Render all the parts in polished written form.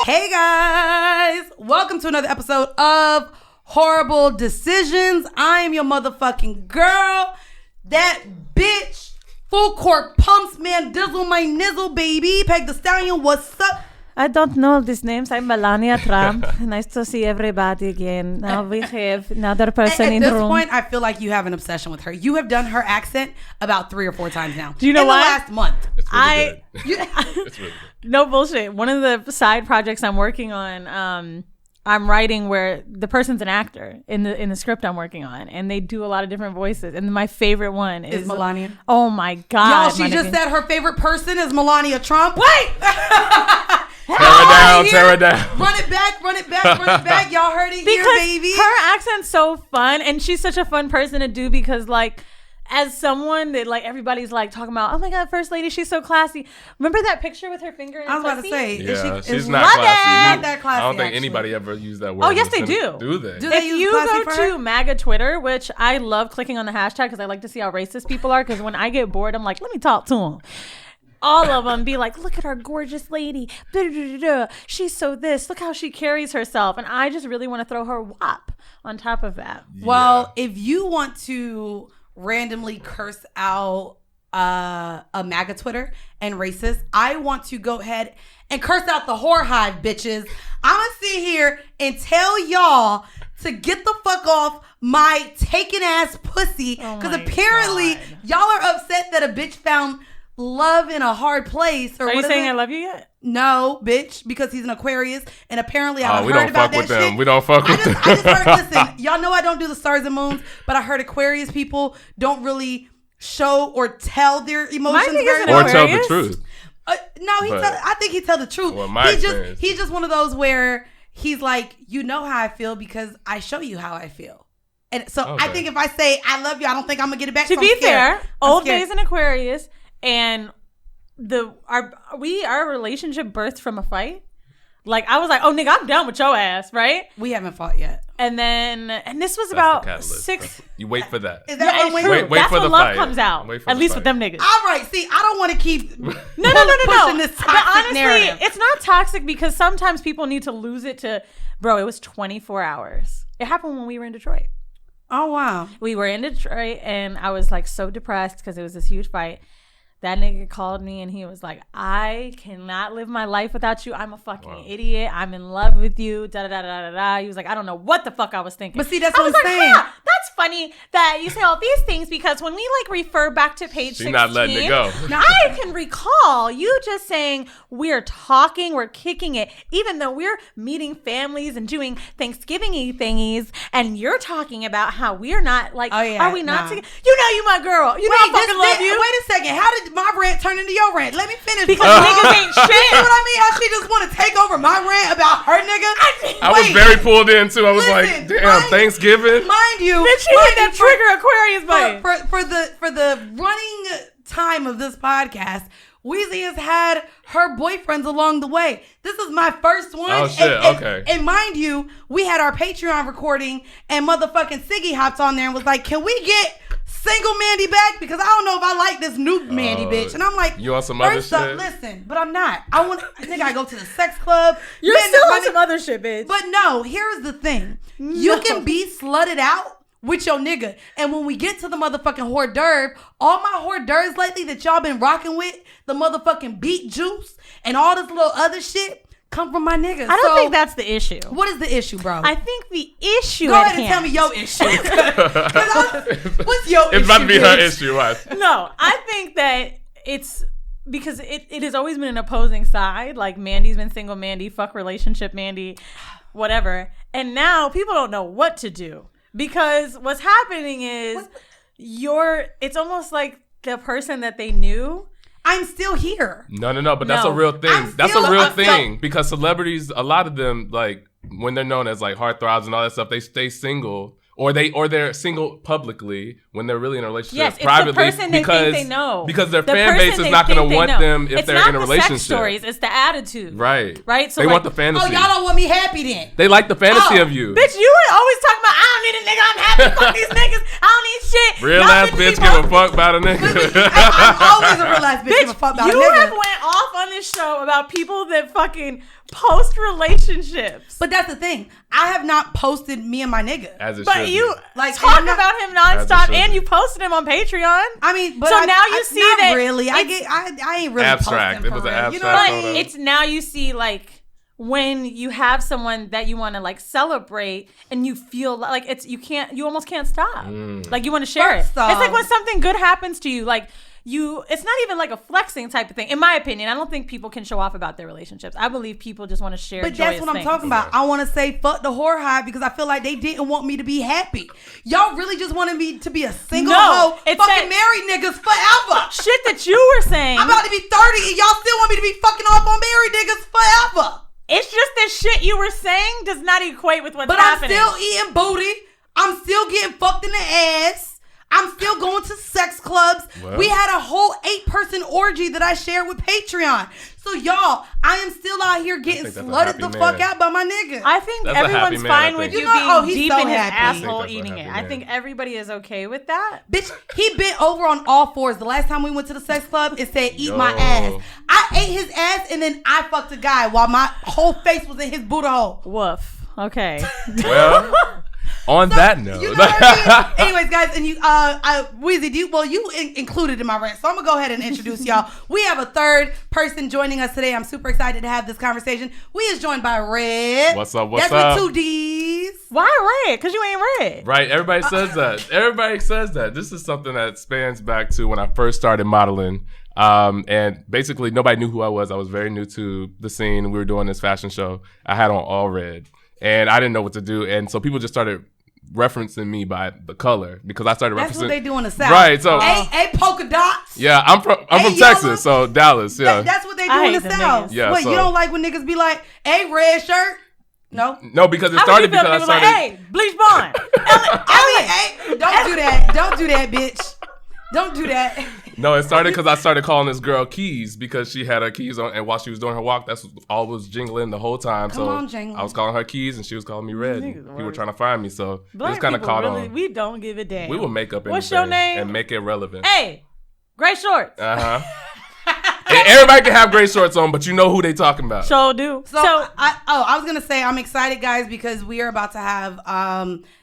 Hey guys, welcome to another episode of Whoreible Decisions. I am your motherfucking girl, that bitch, full court pumps, man, dizzle my nizzle, baby. Peg the Stallion, what's up? I don't know these names. I'm Melania Trump. Nice to see everybody again. Now we have another person in the room. At this point, I feel like you have an obsession with her. You have done her accent about 3 or 4 times now. Do you know in why? The last month. It's really good. It's really good. No bullshit. One of the side projects I'm working on, I'm writing where the person's an actor in the script I'm working on, and they do a lot of different voices. And my favorite one is Melania. Oh my God. Y'all, she just said her favorite person is Melania Trump. Wait! Tear her down. Run it back. Y'all heard it here, baby. Her accent's so fun, and she's such a fun person to do because, like, as someone that, like, everybody's like talking about, oh my God, First Lady, she's so classy. Remember that picture with her finger in her I was about to say, yeah, she's not classy. Not that classy. I don't think actually. anybody ever used that word. Oh, yes, they do. Do they? Do they If use you classy go for her? to MAGA Twitter, which I love clicking on the hashtag because I like to see how racist people are, because when I get bored, I'm like, let me talk to them. All of them be like, look at our gorgeous lady. She's so this. Look how she carries herself. And I just really want to throw her WAP on top of that. Yeah. Well, if you want to randomly curse out a MAGA Twitter and racist, I want to go ahead and curse out the whore hive, bitches. I'm going to sit here and tell y'all to get the fuck off my taken ass pussy. Because apparently y'all are upset that a bitch found love in a hard place. Or are you saying I love you yet? No, bitch, because he's an Aquarius, and apparently I've we heard don't about fuck that with them. shit. We don't fuck with them. I just heard, listen, y'all know I don't do the stars and moons, but I heard Aquarius people don't really show or tell their emotions very or well. tell the truth. I think he tell the truth. Well, He's just one of those where he's like, you know how I feel because I show you how I feel. And so I think if I say I love you, I don't think I'm gonna get it back. To be fair, old days in Aquarius, and our relationship birthed from a fight. Like, I was like, oh nigga, I'm done with your ass, right? We haven't fought yet. And this was That's about 6. You wait for that. Is that Wait That's for when the love fight. comes out. At least with them niggas. All right, see, I don't want to keep No. pushing this toxic But honestly, narrative. it's not toxic because sometimes people need to lose it to, bro, it was 24 hours. It happened when we were in Detroit. Oh, wow. We were in Detroit, and I was like so depressed because it was this huge fight. That nigga called me and he was like, I cannot live my life without you. I'm a fucking idiot. I'm in love with you. Da da da da da da. He was like, I don't know what the fuck I was thinking. But see, that's what I'm saying. That's funny that you say all these things because when we like refer back to page 16, not letting it go. I can recall you just saying we're talking, we're kicking it, even though we're meeting families and doing Thanksgiving-y thingies, and you're talking about how we're not like, are we not together? You know you my girl. You know I fucking love you. Wait a second. How did my rant turn into your rant? Let me finish. Because niggas ain't shit. You know what I mean? How she just want to take over my rant about her nigga? I was very pulled in too. I was Listen, like, damn, Thanksgiving. Mind you, Bitch, you hit that trigger Aquarius button. for the running time of this podcast, Weezy has had her boyfriends along the way. This is my first one. Oh, shit. Okay. And mind you, we had our Patreon recording and motherfucking Siggy hopped on there and was like, can we get single Mandy back? Because I don't know if I like this new Mandy bitch. And I'm like, you on some other shit? Listen, but I'm not. I think I go to the sex club. You're still on some other shit, bitch. But no, here's the thing. You can be slutted out with your nigga. And when we get to the motherfucking hors d'oeuvre, all my hors d'oeuvres lately that y'all been rocking with, the motherfucking beet juice and all this little other shit, come from my nigga. I don't think that's the issue. What is the issue, bro? I think the issue Go at ahead and hand. tell me your issue. What's your issue? It's about to be her bitch? issue. Watch. No, I think that it's because it has always been an opposing side. Like, Mandy's been single Mandy, fuck relationship Mandy, whatever. And now people don't know what to do. Because what's happening is it's almost like the person that they knew. I'm still here. No, but that's a real thing. That's a real thing because celebrities, a lot of them, like when they're known as like heartthrobs and all that stuff, they stay single or they're single publicly when they're really in a relationship privately it's the person because they think they know. Because their fan base is not going to want them if they're in a relationship. It's not the sex stories, it's the attitude. Right. So they want the fantasy. Oh, y'all don't want me happy then. They like the fantasy of you. Bitch, you were always talking about, I don't need a nigga. I'm happy. Fuck these niggas. I don't need shit. Real ass bitch give a fuck about a nigga. I'm always a real ass bitch give a fuck about a nigga. You have went off on this show about people that fucking post relationships. But that's the thing. I have not posted me and my nigga. As it but should you be. like talk about him nonstop, and you posted him on Patreon. I mean, but so now you see not that really. I ain't really abstract. posting It was for an real. abstract. You know what I photo. mean? It's now you see like when you have someone that you want to like celebrate and you feel like you almost can't stop. Like you want to share it. It's like when something good happens to you, like it's not even like a flexing type of thing. In my opinion, I don't think people can show off about their relationships. I believe people just want to share. But that's what I'm talking about. I want to say fuck the whore hive because I feel like they didn't want me to be happy. Y'all really just wanted me to be a single hoe, fucking married niggas forever. Shit that you were saying. I'm about to be 30 and y'all still want me to be fucking off on married niggas forever. It's just that shit you were saying does not equate with what's happening. But I'm still eating booty. I'm still getting fucked in the ass. I'm still going to sex clubs. Well, we had a whole 8-person orgy that I shared with Patreon. So y'all, I am still out here getting slutted the fuck out by my nigga. I think everyone's fine with you being deep in his asshole eating it. I think everybody is okay with that. Bitch, he bent over on all fours. The last time we went to the sex club, it said, eat my ass. I ate his ass and then I fucked a guy while my whole face was in his booty hole. Woof. Okay. Well... On that note, you know what I mean? Anyways, guys, and you, Weezy, you included in my rant, so I'm gonna go ahead and introduce y'all. We have a third person joining us today. I'm super excited to have this conversation. We is joined by Red. What's up? What's up? That's with 2 D's. Why Red? Because you ain't red. Right. Everybody says that. Everybody says that. This is something that spans back to when I first started modeling. And basically nobody knew who I was. I was very new to the scene. We were doing this fashion show. I had on all red. And I didn't know what to do. And so people just started referencing me by the color because I started referencing. That's what they do in the South. Right. So A polka dots. Yeah, I'm from Texas, so Dallas. Yeah. That's what they do in the South. Yeah, what, you don't like when niggas be like, hey, red shirt? No, because it started because I started. Like, hey, bleach blonde. Hey, don't do that. Don't do that, bitch. Don't do that. No, it started because I started calling this girl Keys because she had her keys on, and while she was doing her walk, that's all was jingling the whole time. Come on, jingling. I was calling her Keys, and she was calling me Red. We were trying to find me, so Black it was kind of caught on. We don't give a damn. We will make up anything. What's your name? And make it relevant. Hey, gray shorts. And everybody can have gray shorts on, but you know who they talking about. Sure do. So I was gonna say I'm excited, guys, because we are about to have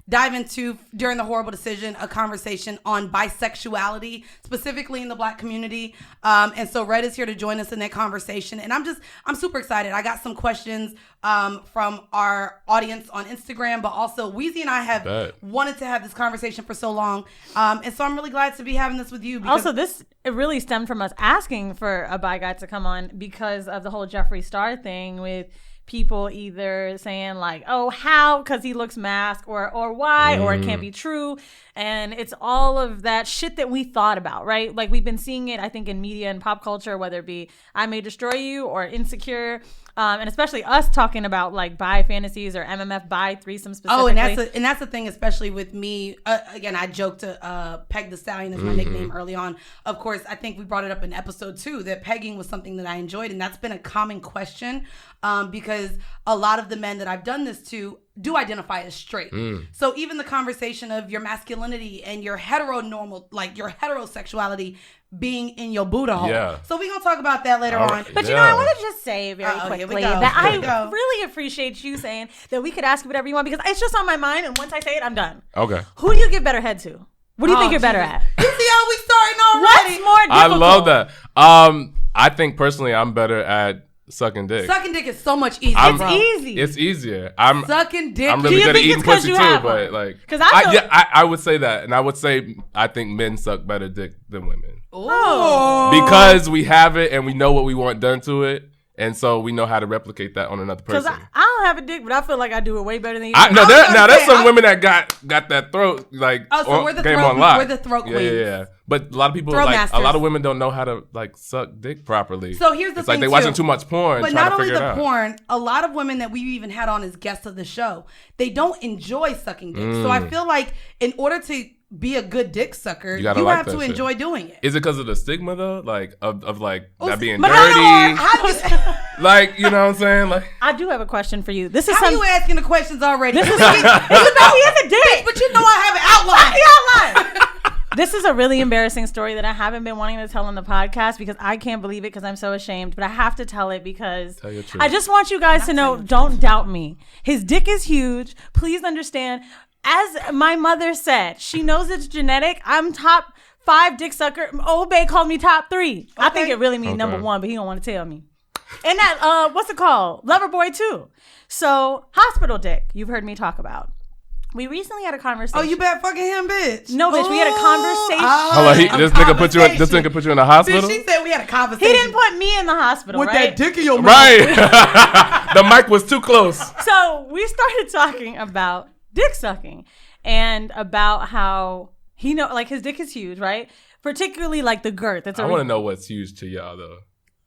dive into during the Whoreible Decision a conversation on bisexuality, specifically in the Black community. And so Red is here to join us in that conversation, and I'm super excited. I got some questions from our audience on Instagram, but also Weezy and I have wanted to have this conversation for so long, and so I'm really glad to be having this with you. Also, it really stemmed from us asking for a bi guy to come on because of the whole Jeffree Star thing with people either saying like, oh, how, because he looks masked, or why, or it can't be true. And it's all of that shit that we thought about, right? Like we've been seeing it, I think, in media and pop culture, whether it be I May Destroy You or Insecure. And especially us talking about like bi fantasies or MMF bi threesome specifically. Oh, and that's the thing, especially with me. Again, I joked to Peg the Stallion as my nickname early on. Of course, I think we brought it up in episode 2 that pegging was something that I enjoyed, and that's been a common question because a lot of the men that I've done this to do identify as straight. So even the conversation of your masculinity and your heteronormal, like your heterosexuality being in your Buddha hole. Yeah. So we're going to talk about that later on. But you know, I want to just say very quickly that I really appreciate you saying that we could ask you whatever you want because it's just on my mind, and once I say it, I'm done. Okay. Who do you give better head to? What do you think you're better at? You see how we starting already? What's more difficult? I love that. I think personally I'm better at sucking dick. Sucking dick is so much easier. It's easier. I'm sucking dick. I'm really good at eating pussy too, but like, I would say that, and I would say I think men suck better dick than women. Oh. Because we have it and we know what we want done to it. And so we know how to replicate that on another person. Because I don't have a dick, but I feel like I do it way better than you. There's some women that got that throat like we're the game throat, on lock. We're the throat queens. Yeah. But a lot of people, a lot of women don't know how to like suck dick properly. So here's the thing, it's like they watching too much porn. But not only the porn, a lot of women that we've even had on as guests of the show, they don't enjoy sucking dick. So I feel like in order to be a good dick sucker, you have to enjoy doing it. Is it because of the stigma though, like of like that being dirty? Like, you know what I'm saying? Like, I do have a question for you. This is How you asking the questions already? This is he has a dick. But you know I have an outline. This is a really embarrassing story that I haven't been wanting to tell on the podcast because I can't believe it because I'm so ashamed. But I have to tell it because I just want you guys to know, don't doubt me. His dick is huge. Please understand. As my mother said, she knows it's genetic. I'm top 5 dick sucker. Old Bay called me top 3. Okay. I think it really means number 1, but he don't want to tell me. And that, what's it called? Loverboy too. So, hospital dick, you've heard me talk about. We recently had a conversation. Oh, you bad fucking him, bitch. No, bitch, we had a conversation. Hold on, this nigga put you in the hospital? Bitch, she said we had a conversation. He didn't put me in the hospital, with right? that dick in your mouth. Right. The mic was too close. So, we started talking about dick sucking and about how his dick is huge, right? Particularly like the girth. I want to know what's huge to y'all though,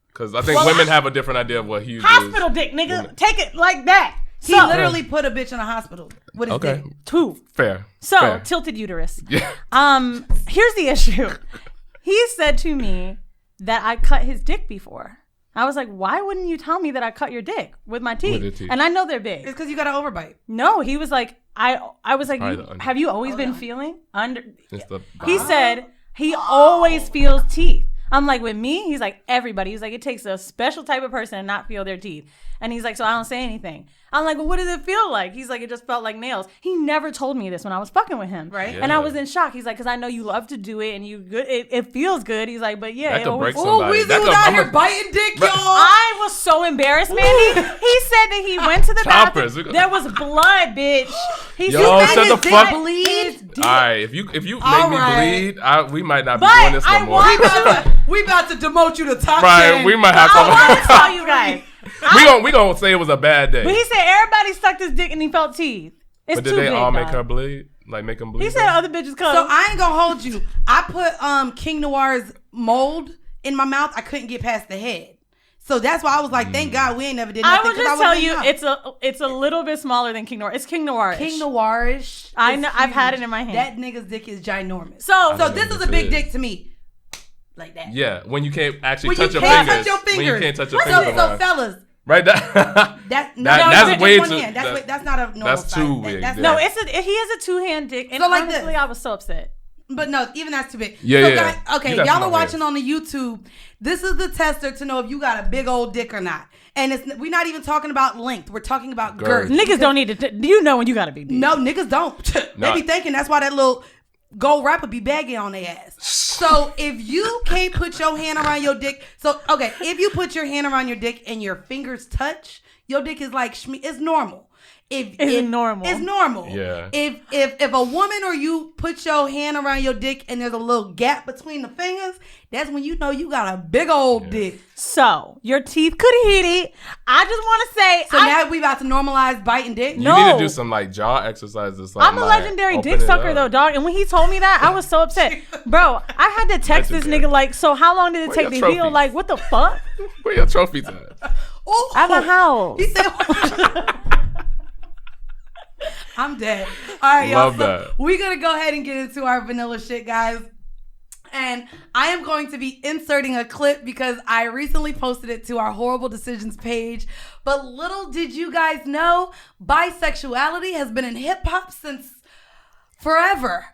because I think women have a different idea of what huge hospital is. dick, nigga. Take it like that. He literally put a bitch in a hospital. What is dick? 2. Fair. So Fair. Tilted uterus. Yeah. Here's the issue. He said to me that I cut his dick before. I was like, why wouldn't you tell me that I cut your dick with my teeth? And I know they're big. It's because you got an overbite. No, he was like, I was like, have you always been feeling under? He said he always feels teeth. I'm like, with me? He's like, everybody. He's like, it takes a special type of person to not feel their teeth. And he's like, so I don't say anything. I'm like, well, what does it feel like? He's like, it just felt like nails. He never told me this when I was fucking with him. Right. Yeah. And I was in shock. He's like, because I know you love to do it and you good. It feels good. He's like, but yeah. That could break somebody. Oh, Weasel was out here biting dick, y'all. I was so embarrassed, Mandy. He said that he went to the bathroom. There was blood, bitch. He said shut the fuck. Bleed. All right, if you make me bleed, we might not be doing this no more. We about to demote you to top 10. Right, we might have to. I want to tell you guys. We gonna say it was a bad day. But he said everybody sucked his dick and he felt teeth. It's but did they all make her bleed? Like make them bleed? He said other bitches come. So I ain't gonna hold you. I put King Noir's mold in my mouth. I couldn't get past the head. So that's why I was like, thank God we ain't never did nothing. I will just tell you, it's a little bit smaller than King Noir. It's King Noir-ish. King Noir-ish. I know. I've had it in my hand. That nigga's dick is ginormous. So this is a big dick to me. Like that. Yeah, when you can't actually touch your fingers. When you can't touch your fingers. So fellas. Right, that's way too. That's not a normal that's too size. big. No, he has a 2-hand dick, and so like honestly, this. I was so upset. But no, even that's too big. Yeah, so yeah. Guys, okay, y'all are watching on the YouTube. This is the tester to know if you got a big old dick or not. And we're not even talking about length. We're talking about girth. Niggas don't need to. Do you know when you got a big dick? No, niggas don't. They be thinking that's why that little gold rapper be bagging on their ass. So if you can't put your hand around your dick, if you put your hand around your dick and your fingers touch, your dick is like it's normal. It's normal. Yeah. If a woman or you put your hand around your dick and there's a little gap between the fingers, that's when you know you got a big old dick. So your teeth could hit it. I just want to say. So now we about to normalize biting dick. You need to do some like jaw exercises. I'm a legendary dick sucker though, dog. And when he told me that, I was so upset, bro. I had to text this nigga like, so how long did it take to heal? Like, what the fuck? Where your trophies at? At my house. He said. I'm dead. All right, y'all. So we're going to go ahead and get into our vanilla shit, guys. And I am going to be inserting a clip because I recently posted it to our Whoreible Decisions page. But little did you guys know, bisexuality has been in hip-hop since forever.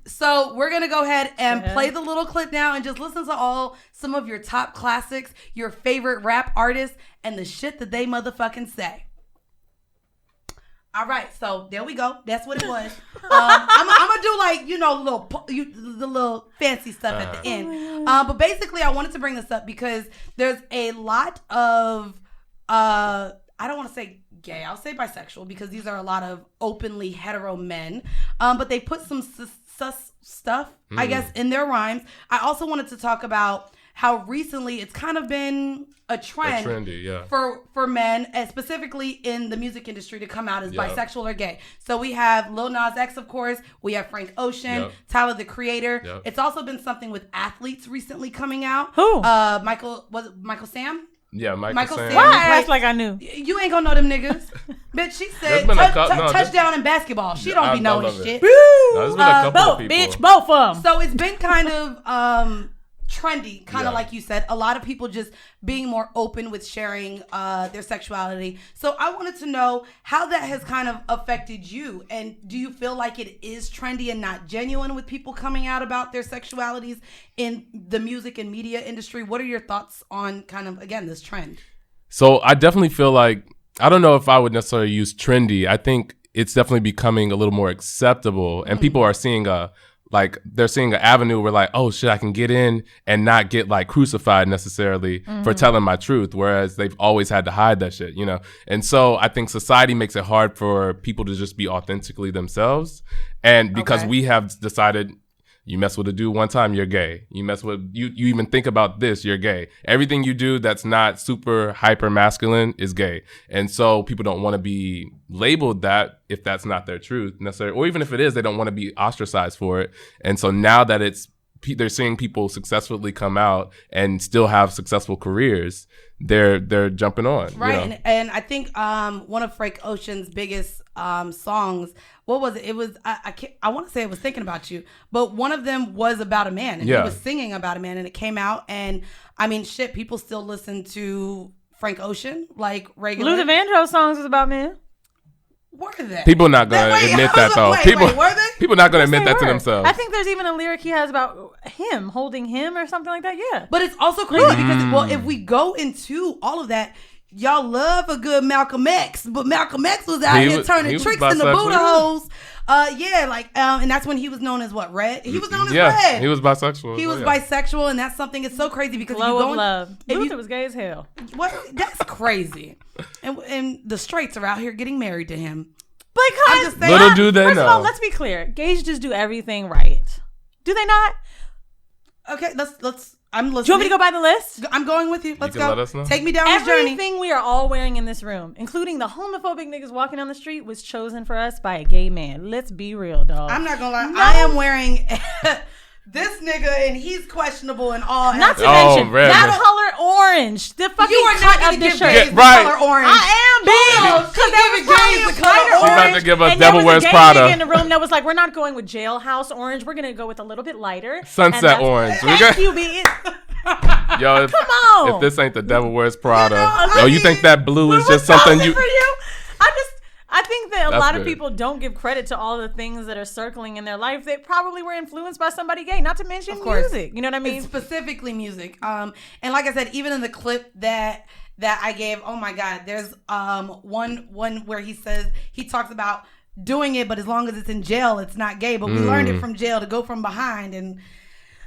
So we're going to go ahead and play the little clip now and just listen to some of your top classics, your favorite rap artists, and the shit that they motherfucking say. All right, so there we go. That's what it was. I'm gonna do like the little fancy stuff at the end. But basically, I wanted to bring this up because there's a lot of I don't want to say gay. I'll say bisexual because these are a lot of openly hetero men. But they put some sus stuff, I guess, in their rhymes. I also wanted to talk about how recently it's kind of been a trend for men, and specifically in the music industry, to come out as bisexual or gay. So we have Lil Nas X, of course. We have Frank Ocean, Tyler, the Creator. It's also been something with athletes recently coming out. Who? Michael Sam? Yeah, Michael Sam. Why I act like I knew? You ain't gonna know them niggas. Bitch, she said touchdown in basketball. She don't be knowing shit. No, there's been a couple of people. Bitch, both of them. So it's been kind of trendy, kind of like you said. A lot of people just being more open with sharing their sexuality. So I wanted to know how that has kind of affected you. And do you feel like it is trendy and not genuine with people coming out about their sexualities in the music and media industry? What are your thoughts on kind of, again, this trend? So I definitely feel like, I don't know if I would necessarily use trendy. I think it's definitely becoming a little more acceptable, and people are seeing they're seeing an avenue where like, oh shit, I can get in and not get like crucified necessarily for telling my truth, whereas they've always had to hide that shit, you know? And so I think society makes it hard for people to just be authentically themselves. And because we have decided, you mess with a dude one time, you're gay. You mess with, you even think about this, you're gay. Everything you do that's not super hyper masculine is gay. And so people don't want to be labeled that if that's not their truth necessarily. Or even if it is, they don't want to be ostracized for it. And so now that they're seeing people successfully come out and still have successful careers, they're jumping on. Right. You know? And I think one of Frank Ocean's biggest songs, what was it? It was, I want to say it was Thinking About You, but one of them was about a man, and he was singing about a man, and it came out, and I mean, shit, people still listen to Frank Ocean like regular. Luther Vandross songs is about men. Were they? People not gonna admit that though. Were they? People not gonna admit that to themselves. I think there's even a lyric he has about him holding him or something like that. Yeah. But it's also crazy because, well, if we go into all of that, y'all love a good Malcolm X, but Malcolm X was out here turning tricks in the Buddha holes. And that's when he was known as what? Red? He was known as Red. He was bisexual. He was bisexual, and that's something, it's so crazy because Glow if you go of love. Luther was gay as hell. What? That's crazy. And the straights are out here getting married to him. Because little do they know. First of all, let's be clear. Gays just do everything right. Do they not? Okay, let's. I'm listening. Do you want me to go by the list? I'm going with you. Let's go. Let us know. Take me down this journey. Everything we are all wearing in this room, including the homophobic niggas walking down the street, was chosen for us by a gay man. Let's be real, dog. I'm not gonna lie. No. I am wearing this nigga, and he's questionable and all. Not to mention that color orange. The fucking you are not gonna give gays the color orange. I am, bitch. Because there was gays the color orange. She's about to give us and Devil Wears Prada. There was a gay nigga in the room that was like, "We're not going with jailhouse orange. We're gonna go with a little bit lighter sunset orange." Thank you, bitch. Yo, come on! If this ain't the Devil Wears Prada, you think that blue is just something you? For you? I think that a lot of people don't give credit to all the things that are circling in their life. They probably were influenced by somebody gay, not to mention music. You know what I mean? It's specifically music. And like I said, even in the clip that I gave, oh my God, there's one where he talks about doing it, but as long as it's in jail, it's not gay. But we learned it from jail to go from behind and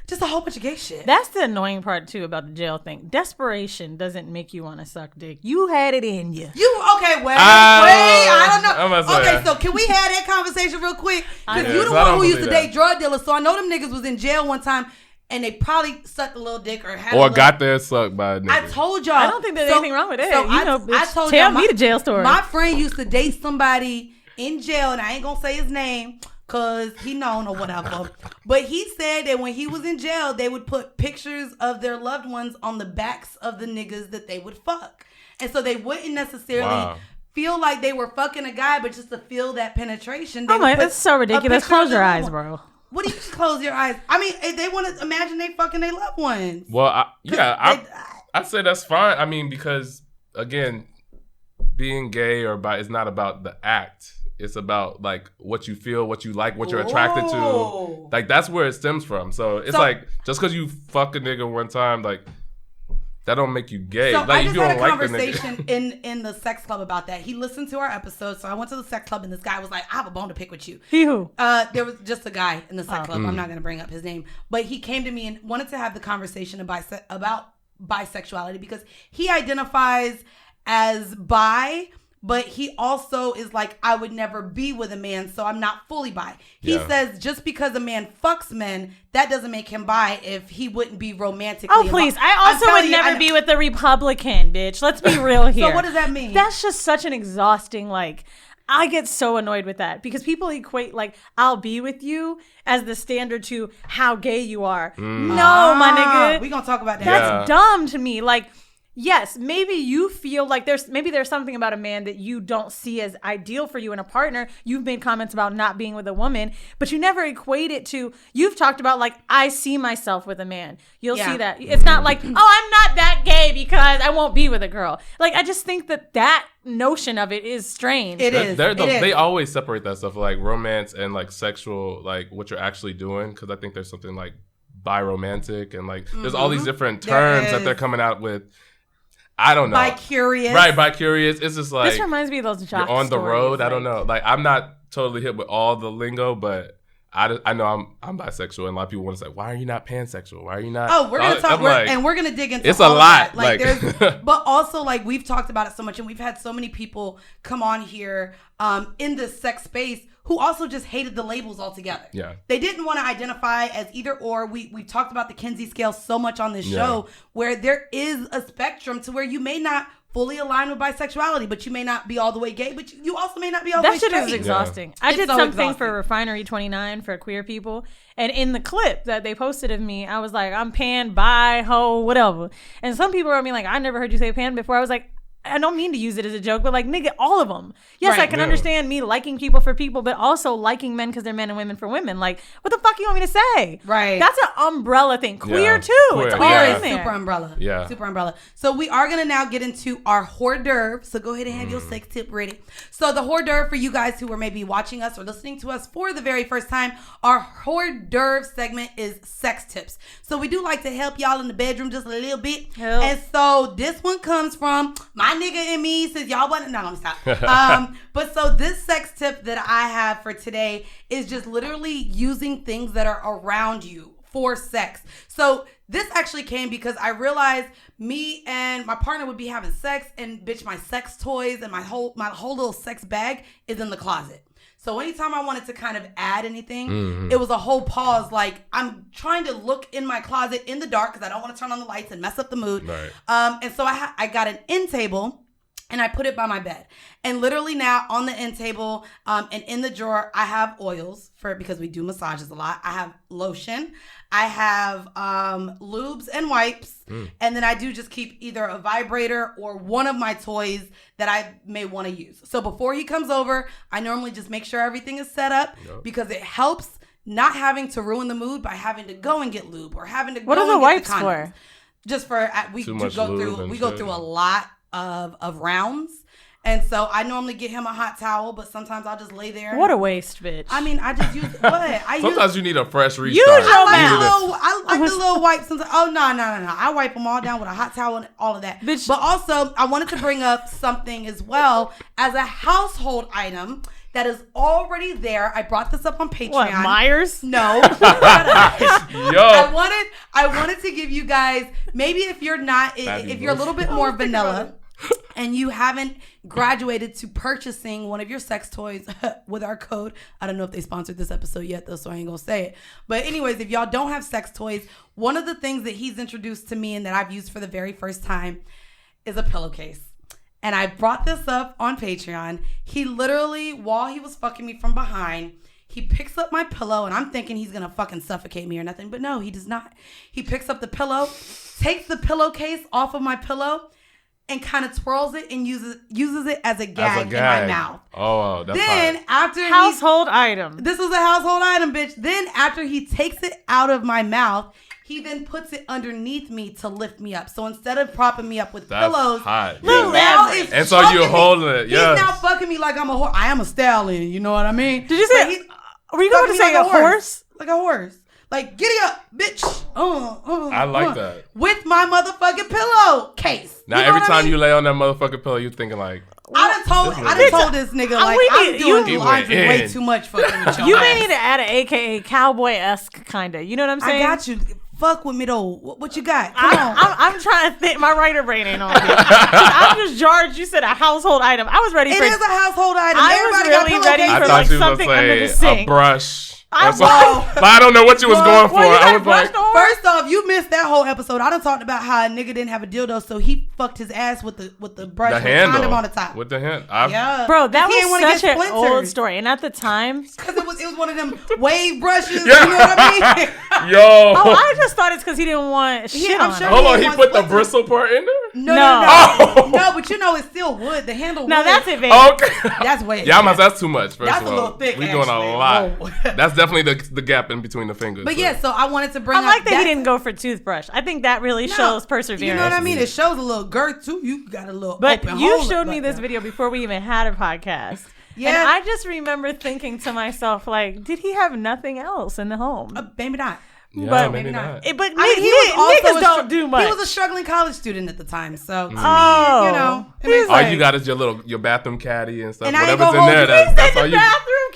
just a whole bunch of gay shit. That's the annoying part too about the jail thing. Desperation doesn't make you want to suck dick. You had it in you. I don't know. Okay, so can we have that conversation real quick? Because you the one who used to date drug dealers, so I know them niggas was in jail one time. And they probably sucked a little dick or got their sucked by a nigga. I told y'all. I don't think there's anything wrong with that. So I told tell me the jail story. My friend used to date somebody in jail, and I ain't gonna say his name because he known or whatever. But he said that when he was in jail, they would put pictures of their loved ones on the backs of the niggas that they would fuck. And so they wouldn't necessarily feel like they were fucking a guy, but just to feel that penetration. That's so ridiculous. Close your eyes, bro. What do you close your eyes? I mean, if they want to imagine they fucking their loved ones. Well, I'd say that's fine. I mean, because again, being gay or bi is not about the act. It's about like what you feel, what you like, what you're attracted to. Like that's where it stems from. So it's like just because you fuck a nigga one time, like that don't make you gay. So like I if just you had don't a like conversation in the sex club about that. He listened to our episode, so I went to the sex club and this guy was like, "I have a bone to pick with you." He who? There was just a guy in the sex club. I'm not going to bring up his name, but he came to me and wanted to have the conversation about bisexuality because he identifies as bi. But he also is like, I would never be with a man, so I'm not fully bi. He says just because a man fucks men, that doesn't make him bi if he wouldn't be romantically involved. Please. I also would never be with a Republican, bitch. Let's be real here. So what does that mean? That's just such an exhausting, I get so annoyed with that because people equate I'll be with you as the standard to how gay you are. No, my nigga. We're going to talk about that. That's dumb to me. yes, maybe you feel like there's something about a man that you don't see as ideal for you in a partner. You've made comments about not being with a woman, but you never equate it to, you've talked about like, I see myself with a man. You'll see that. It's not like, oh, I'm not that gay because I won't be with a girl. Like, I just think that notion of it is strange. It is. They always separate that stuff, like romance and like sexual, like what you're actually doing. Because I think there's something like bi-romantic and like there's all these different terms that they're coming out with. I don't know. Bi-curious. Right, bi-curious. It's just like, this reminds me of those jock on the road. stories, I don't know. Like, I'm not totally hit with all the lingo, but I know I'm bisexual, and a lot of people want to say, why are you not pansexual? Why are you not? Oh, we're gonna talk, and we're gonna dig into. It's a lot. Like there's, but also like we've talked about it so much, and we've had so many people come on here, in this sex space who also just hated the labels altogether. Yeah, they didn't want to identify as either or. We talked about the Kinsey scale so much on this show, where there is a spectrum to where you may not fully aligned with bisexuality, but you may not be all the way gay, but you also may not be all the way straight. That shit is exhausting. I did something for Refinery 29 for queer people, and in the clip that they posted of me, I was like, I'm pan, bi, ho, whatever. And some people wrote me like, I never heard you say pan before. I was like, I don't mean to use it as a joke, but like, nigga, all of them. Yes, I can understand me liking people for people, but also liking men because they're men and women for women. Like, what the fuck you want me to say? Right. That's an umbrella thing. Queer too. Queer. It's all in there. Super umbrella. Yeah. Super umbrella. So we are going to now get into our whorederve. So go ahead and have your sex tip ready. So the whorederve, for you guys who are maybe watching us or listening to us for the very first time, our whorederve segment is sex tips. So we do like to help y'all in the bedroom just a little bit. And so this one comes from my nigga and me, since y'all wasn't. No, let me stop. But so this sex tip that I have for today is just literally using things that are around you for sex. So this actually came because I realized me and my partner would be having sex, and bitch, my sex toys and my whole little sex bag is in the closet. So anytime I wanted to kind of add anything, it was a whole pause. Like, I'm trying to look in my closet in the dark because I don't want to turn on the lights and mess up the mood. Right. And so I got an end table, and I put it by my bed. And literally now on the end table, and in the drawer, I have oils because we do massages a lot. I have lotion. I have lubes and wipes. And then I do just keep either a vibrator or one of my toys that I may want to use. So before he comes over, I normally just make sure everything is set up because it helps not having to ruin the mood by having to go and get lube or having to what go are the and wipes get the condoms. for? Just for we go through a lot of rounds, and so I normally get him a hot towel, but sometimes I'll just lay there. What a waste, bitch. I mean, I just use what sometimes you need a fresh restart. I like the little wipes. Sometimes. Oh no! I wipe them all down with a hot towel and all of that. Bitch. But also, I wanted to bring up something as well as a household item that is already there. I brought this up on Patreon. What, Myers? No. Yo. I wanted to give you guys, maybe if you're a little bit more vanilla and you haven't graduated to purchasing one of your sex toys with our code. I don't know if they sponsored this episode yet though, so I ain't gonna say it. But anyways, if y'all don't have sex toys, one of the things that he's introduced to me and that I've used for the very first time is a pillowcase. And I brought this up on Patreon. He literally, while he was fucking me from behind, he picks up my pillow, and I'm thinking he's gonna fucking suffocate me or nothing, but no, he does not. He picks up the pillow, takes the pillowcase off of my pillow, and kind of twirls it and uses it as a gag in my mouth. Oh, that's then after household item. This is a household item, bitch. Then after he takes it out of my mouth, he then puts it underneath me to lift me up. So instead of propping me up with pillows, hot. And so you're holding it. Yeah. He's now fucking me like I'm a horse. I am a stallion. You know what I mean? Did you say? Were you going to say a horse? Like a horse. Like, giddy up, bitch. I like that. With my motherfucking pillowcase. Now, every time you lay on that motherfucking pillow, you're thinking like, I done told this nigga, like, I'm doing laundry way too much fucking with you may need to add an AKA cowboy-esque kind of. You know what I'm saying? I got you. Fuck with me though. What you got? Come on. I'm trying to think. My writer brain ain't on it. I'm just charged. You said a household item. I was ready for it. It is a household item. I was really ready for like something under the sink. A brush. But I don't know what you was going for. I was like, first off, you missed that whole episode. I done talked about how a nigga didn't have a dildo, so he fucked his ass with the brush with the condom on the top. With the hand, bro, that was such an old story. And at the time, because it was one of them wave brushes. You know what I mean? Yo. Oh, I just thought it's because he didn't want shit on it. Hold on, he put the bristle part in there? No, but you know it still would. The handle would. No, that's advanced. Okay. That's way Yeah, that's too much. First That's of a all, little thick, we're doing a actually. lot. Whoa. That's definitely the gap in between the fingers. But yeah, so I wanted to bring I up like that he didn't go for toothbrush. I think that really shows perseverance. You know what I mean? It shows a little girth too. You got a little But open you hole showed me like this that. video before we even had a podcast. Yeah. And I just remember thinking to myself, like, did he have nothing else in the home? Maybe not. Yeah, but maybe not. But I mean, he was also niggas don't do much. He was a struggling college student at the time, so to me, Oh. you know, it He makes was All like- you got is your bathroom caddy and stuff. And I ain't Whatever's in gonna there. hold you. That's all you.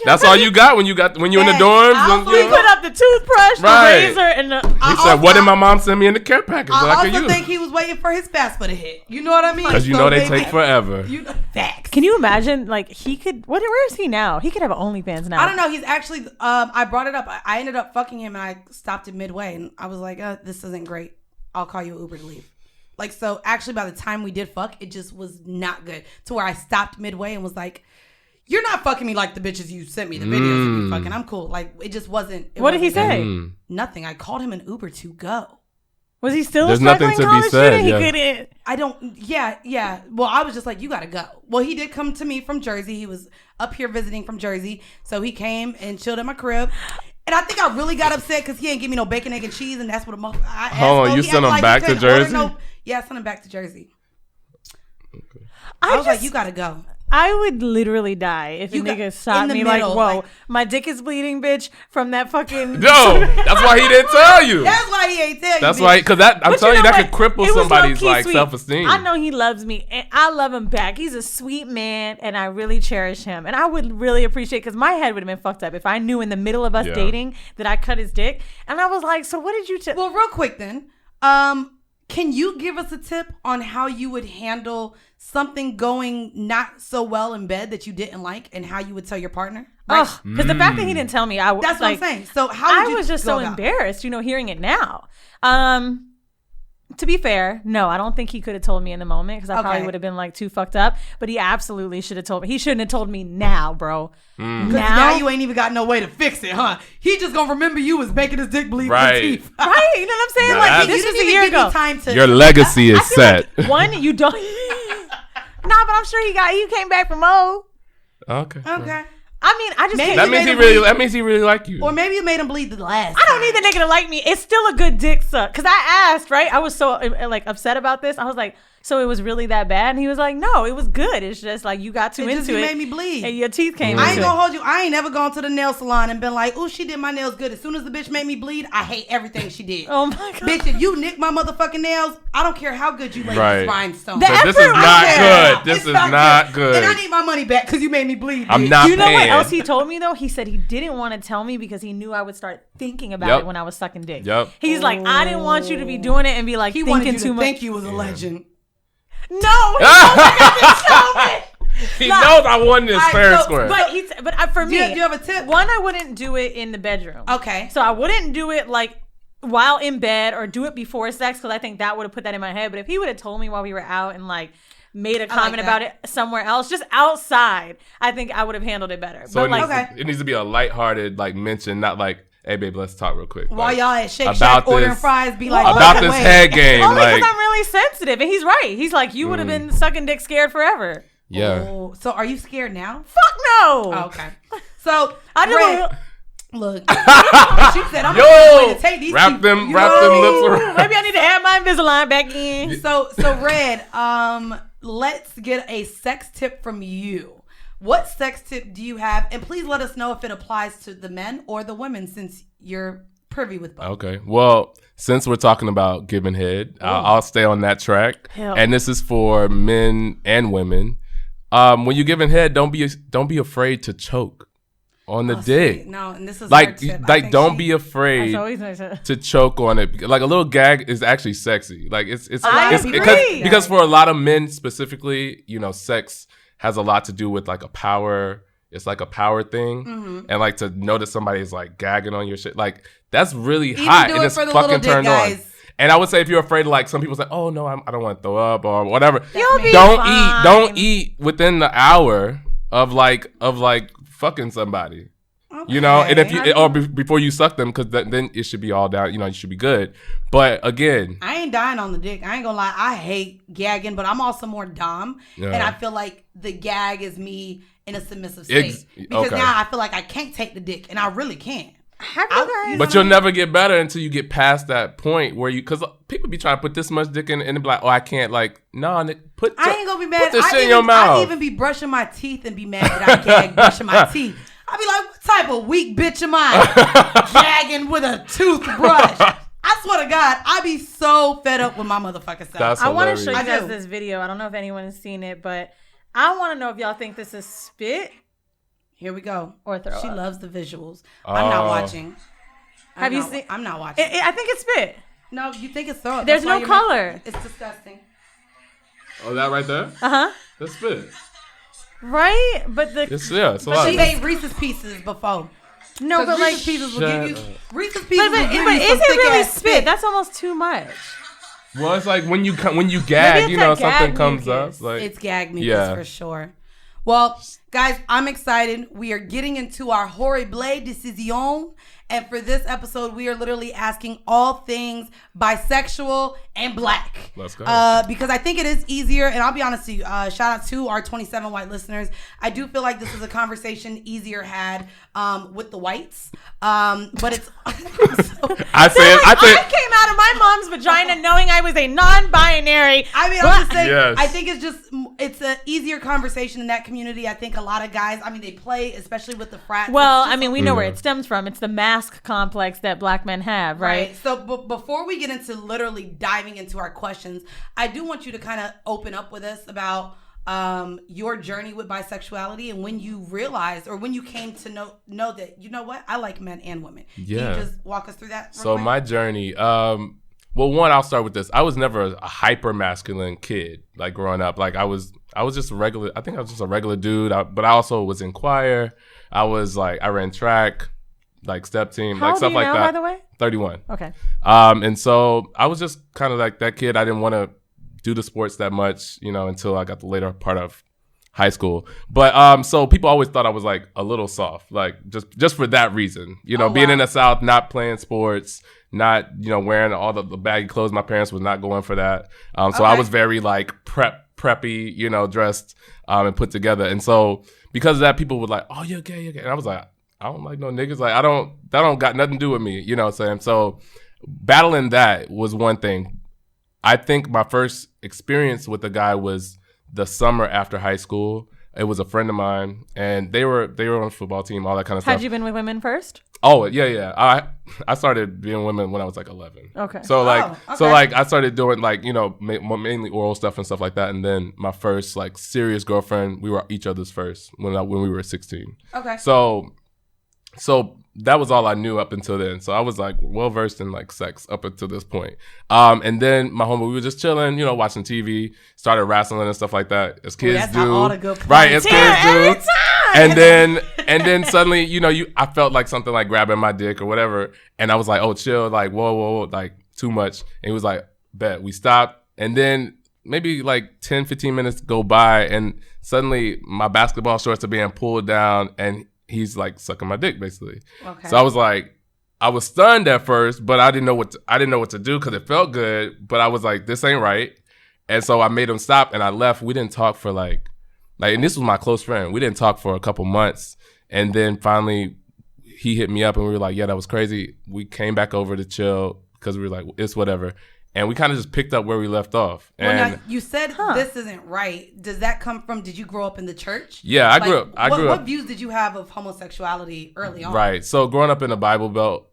That's all you got when you're in the Facts. dorms. I'll when- He put up the toothbrush, Right. the razor, and the. He said, "What did my mom send me in the care package that I I could also use?" think he was waiting for his FAFSA to hit. You know what I mean? Because you So know they maybe- take forever. You know, facts. Can you imagine? Like he could. Where is he now? He could have OnlyFans now. I don't know. He's actually. I brought it up. I ended up fucking him, and I stopped it midway, and I was like, "This isn't great. I'll call you an Uber to leave." Like, so actually, by the time we did fuck, it just was not good. To where I stopped midway and was like, "You're not fucking me like the bitches you sent me the videos of you fucking. I'm cool." Like, it just wasn't. What did he say? Nothing. I called him an Uber to go. Was he still There's a struggling nothing to be college said, student? yeah. He couldn't. I don't. Yeah. Well, I was just like, you gotta go. Well, he did come to me from Jersey. He was up here visiting from Jersey, so he came and chilled at my crib. And I think I really got upset because he ain't give me no bacon, egg, and cheese, and that's what a motherfucker. Hold on, you sent him back to Jersey? Yeah, I sent him back to Jersey. Okay. I was like, you gotta go. I would literally die if You a got- nigga stopped in the me middle, like, whoa, like- my dick is bleeding, bitch, from that fucking. No, that's why he didn't tell you. That's why he ain't tell you. That's bitch. why, because I'm But telling you, know that what? could cripple It was somebody's low-key like sweet. self-esteem. I know he loves me, and I love him back. He's a sweet man, and I really cherish him. And I would really appreciate, because my head would have been fucked up if I knew in the middle of us dating that I cut his dick. And I was like, so what did you tell? Well, real quick then, can you give us a tip on how you would handle something going not so well in bed that you didn't like, and how you would tell your partner? Because the fact that he didn't tell me, That's like, what I'm saying. So how would you I was just go so about it? embarrassed, hearing it now. To be fair, no, I don't think he could have told me in the moment because I probably Okay. would have been like too fucked up. But he absolutely should have told me. He shouldn't have told me now, bro. Now you ain't even got no way to fix it, huh? He just gonna remember you as making his dick bleed Right. with teeth. Right? You know what I'm saying? Nah, Like that's- this You was didn't a even year give me ago. time to. Your legacy is I feel set. like, one, you don't. Nah, but I'm sure he came back from O. Okay. Okay. I mean, I just Maybe can't. That You means made he him really. bleed. That means he really like you. Or maybe you made him bleed the last. I don't need the nigga to like me. It's still a good dick suck. Because I asked, right? I was so like upset about this. I was like, so it was really that bad? And he was like, no, it was good. It's just like you got too It into just it. made me bleed. And your teeth came I into ain't it. gonna hold you. I ain't never gone to the nail salon and been like, "Ooh, she did my nails good." As soon as the bitch made me bleed, I hate everything she did. Oh my God. Bitch, if you nick my motherfucking nails, I don't care how good you lay Right. these rhinestones. The So this is effort was not there. good. This It's is not good. And I need my money back because you made me bleed. I'm bitch. not You know what paying. else he told me though? He said he didn't want to tell me because he knew I would start thinking about Yep. it when I was sucking dick. Yep. He's like, I didn't want you to be doing it and be like He wanted thinking you too to much. think you was a legend. No, he knows I got this so He Nah. knows I won this Alright, fair and so- square. But for Do me, you have a tip? one, I wouldn't do it in the bedroom. Okay. So I wouldn't do it like while in bed or do it before sex because I think that would have put that in my head. But if he would have told me while we were out and like made a comment that. about it somewhere else, just outside, I think I would have handled it better. So but it needs to be a lighthearted like mention, not like, "Hey babe, let's talk real quick." While Like, y'all at Shake about Shack ordering this- fries, be like, about "By the this way." head game, only because like, I'm really sensitive, and he's right. He's like, you would have been sucking dick scared forever. yeah. Oh, so are you scared now? Fuck no. Oh, okay. So I Red, just look. She said, "I'm Yo, going to take these wrap two- them you lips know? around. maybe I need to add my Invisalign back in. So Red, let's get a sex tip from you. What sex tip do you have? And please let us know if it applies to the men or the women, since you're privy with both. Okay. Well, since we're talking about giving head, I'll stay on that track. Hell. And this is for men and women. When you're giving head, don't be afraid to choke on the dick. No, and this is Like, our tip. I like, think don't she- be afraid That's always nice. to choke on it. Like a little gag is actually sexy. Like it's I agree. because for a lot of men specifically, sex has a lot to do with like a power. It's like a power thing, Mm-hmm. and like to notice somebody is like gagging on your shit, like that's really Even hot do and it it's for the little fucking dick turned on. guys. And I would say if you're afraid, like some people say, "Oh no, I don't want to throw up or whatever." You'll be Don't fine. don't eat within the hour of like fucking somebody. Okay. You know, and if you before you suck them, because then it should be all down. You know, you should be good. But again, I ain't dying on the dick. I ain't gonna lie. I hate gagging, but I'm also more dom, and I feel like the gag is me in a submissive state because now I feel like I can't take the dick, and I really can't. But you'll never get better until you get past that point where you, because people be trying to put this much dick in and be like, oh, I can't, like, no, I ain't gonna be mad. Put this shit in your mouth. I even be brushing my teeth and be mad that I gag brushing my teeth. I be like, what type of weak bitch am I? Gagging with a toothbrush. I swear to God, I be so fed up with my motherfucking self. I want to show you guys this video. I don't know if anyone has seen it, but I want to know if y'all think this is spit. Here we go. Or throw She up. loves the visuals. I'm not watching. Have you seen? I'm not watching. I think it's spit. No, you think it's throw up. There's no color. It's disgusting. Oh, that right there? Uh-huh. That's spit. Right? But it's a lot. She ate Reese's Pieces before. No, but Reese's Pieces will give you Reese's Pieces. But is it really spit? That's almost too much. Well, it's like when you gag, you know, something comes up. Like, it's gag mucus for sure. Well, guys, I'm excited. We are getting into our Whoreible Decision. And for this episode, we are literally asking all things bisexual and black. Let's go. Because I think it is easier. And I'll be honest with you. Shout out to our 27 white listeners. I do feel like this is a conversation easier had with the whites. But it's... I came out of my mom's vagina knowing I was a non-binary. I mean, I'm just saying, I think it's an easier conversation in that community. I think a lot of guys, they play, especially with the frats. Well, we know where it stems from. It's the mask complex that black men have, right? So before we get into literally diving into our questions, I do want you to kind of open up with us about your journey with bisexuality and when you realized or when you came to know that, you know what, I like men and women. Yeah. Can you just walk us through that? So my journey, well, one, I'll start with this. I was never a hyper masculine kid, like growing up. Like I was just a regular, I think I was just a regular dude, but I also was in choir. I ran track, like step team, How like old stuff are you like now, that. by the way? 31. Okay. And so I was just kind of like that kid. I didn't want to do the sports that much, you know, until I got the later part of high school. But so people always thought I was like a little soft, like just for that reason, you know, being in the South, not playing sports, not, you know, wearing all the baggy clothes. My parents was not going for that. So I was very like preppy, you know, dressed and put together. And so because of that, people were like, oh, you're gay, you're gay. And I was like, I don't like no niggas. Like, that don't got nothing to do with me. You know what I'm saying? So battling that was one thing. I think my first experience with a guy was the summer after high school. It was a friend of mine, and they were on a football team, all that kind of stuff. Had you been with women first? Oh, yeah. I started being women when I was like 11. Okay. So I started doing like, you know, mainly oral stuff and stuff like that. And then my first like serious girlfriend, we were each other's first when we were 16. Okay. So that was all I knew up until then. So I was like well versed in like sex up until this point. And then my homie, we were just chilling, you know, watching TV, started wrestling and stuff like that, as kids do. All the good points. Right, as kids do. And then suddenly, you know, I felt like something like grabbing my dick or whatever, and I was like, oh, chill, like whoa, like too much. And he was like, bet. We stopped, and then maybe like 10, 15 minutes go by, and suddenly my basketball shorts are being pulled down, and he's like sucking my dick basically. Okay. So I was like, I was stunned at first, but I didn't know what to do because it felt good. But I was like, this ain't right. And so I made him stop and I left. We didn't talk for like, and this was my close friend. We didn't talk for a couple months. And then finally he hit me up and we were like, yeah, that was crazy. We came back over to chill because we were like, it's whatever. And we kind of just picked up where we left off. And well, now, you said this isn't right. Does that come from, did you grow up in the church? Yeah, I grew up. What views did you have of homosexuality early on? Right. So growing up in the Bible Belt,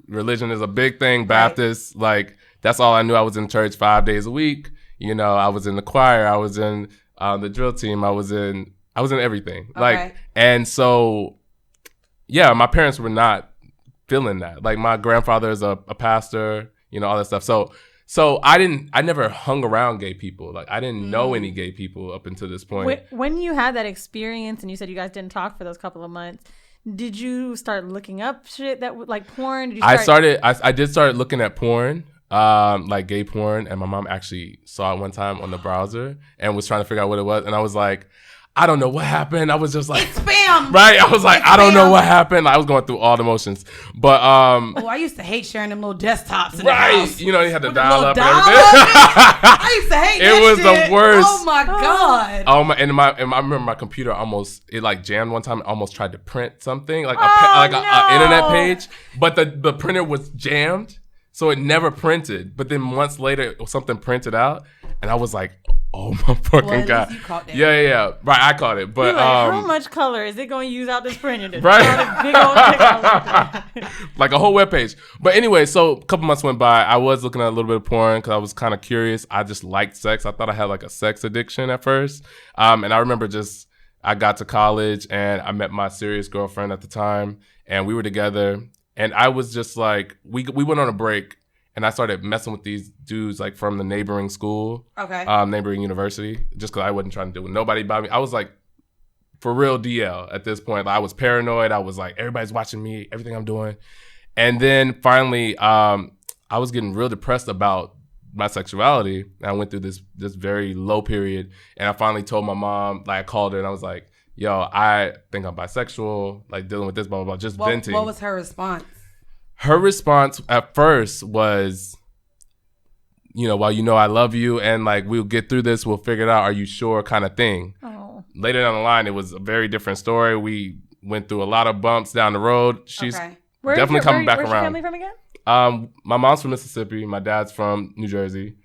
religion is a big thing. Baptist, like that's all I knew. I was in church 5 days a week. You know, I was in the choir. I was in the drill team. I was in everything. Okay. Like, and so, yeah, my parents were not feeling that. Like my grandfather is a pastor. You know, all that stuff. So I never hung around gay people. Like I didn't know any gay people up until this point. When you had that experience and you said you guys didn't talk for those couple of months, did you start looking up shit that like porn? I did start looking at porn, like gay porn. And my mom actually saw it one time on the browser and was trying to figure out what it was. And I was like, I don't know what happened. I was just like, it's spam. Right? I was like, I don't know what happened. I was going through all the motions. But I used to hate sharing them little desktops in the house. You know, you had to dial up and everything. I used to hate it was shit. The worst. Oh my God. Oh my! And I remember my computer almost jammed one time. It almost tried to print something like an internet page, but the printer was jammed, so it never printed. But then months later, something printed out, and I was like, "Oh my fucking God!" You caught that. Yeah. Right, I caught it. But how much color is it going to use out this printer? Right. Big old like a whole webpage. But anyway, so a couple months went by. I was looking at a little bit of porn because I was kind of curious. I just liked sex. I thought I had like a sex addiction at first. And I remember I got to college and I met my serious girlfriend at the time, and we were together. And I was just like, we went on a break, and I started messing with these dudes like from the neighboring school, neighboring university, just because I wasn't trying to deal with nobody about me. I was like, for real DL at this point. Like, I was paranoid. I was like, everybody's watching me, everything I'm doing. And then finally, I was getting real depressed about my sexuality. And I went through this very low period, and I finally told my mom. Like, I called her and I was like, "Yo, I think I'm bisexual. Like, dealing with this, blah blah blah." Just venting. What was her response? Her response at first was, well, I love you, and like, we'll get through this. We'll figure it out. Are you sure? Kind of thing. Oh. Later down the line, it was a very different story. We went through a lot of bumps down the road. She's definitely coming back around. Where's your family from again? My mom's from Mississippi. My dad's from New Jersey,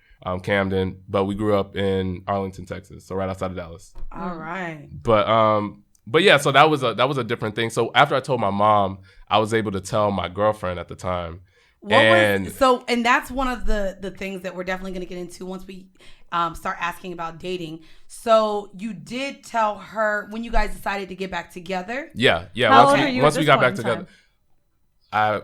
Camden, but we grew up in Arlington, Texas, so right outside of Dallas. All right. But yeah, so that was a different thing. So after I told my mom, I was able to tell my girlfriend at the time. And that's one of the things that we're definitely going to get into once we start asking about dating. So you did tell her when you guys decided to get back together? Yeah. How old are you once at we this got point back together,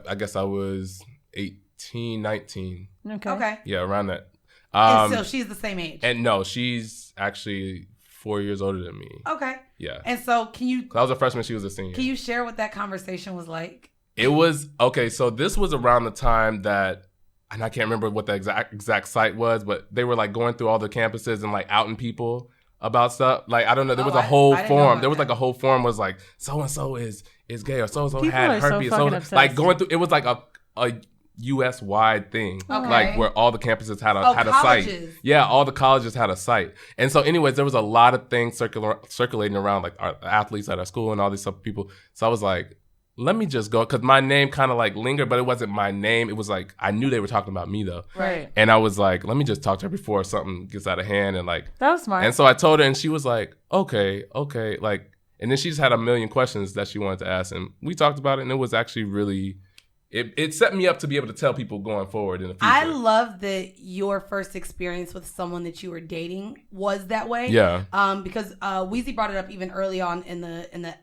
I guess I was 18, 19. Okay. Yeah, around that. And so she's the same age? And no, she's actually 4 years older than me. Okay. Yeah. And so I was a freshman, she was a senior. Can you share what that conversation was like? It was, okay, so this was around the time that, and I can't remember what the exact site was, but they were like going through all the campuses and like outing people about stuff. Like, I don't know, there was a whole forum. There was like a whole forum was like, so-and-so is gay, or so-and-so had herpes. Like going through, it was like a US wide thing, like where all the campuses had a site. Yeah, all the colleges had a site. And so anyways, there was a lot of things circulating around, like our athletes at our school and all these other people. So I was like, let me just go, because my name kind of like lingered, but it wasn't my name. It was like, I knew they were talking about me though. Right. And I was like, let me just talk to her before something gets out of hand. And like, that was smart. And so I told her, and she was like, okay. Like, and then she just had a million questions that she wanted to ask. And we talked about it, and it was actually really, it set me up to be able to tell people going forward in the future. I love that your first experience with someone that you were dating was that way. Yeah. Because Weezy brought it up even early on in the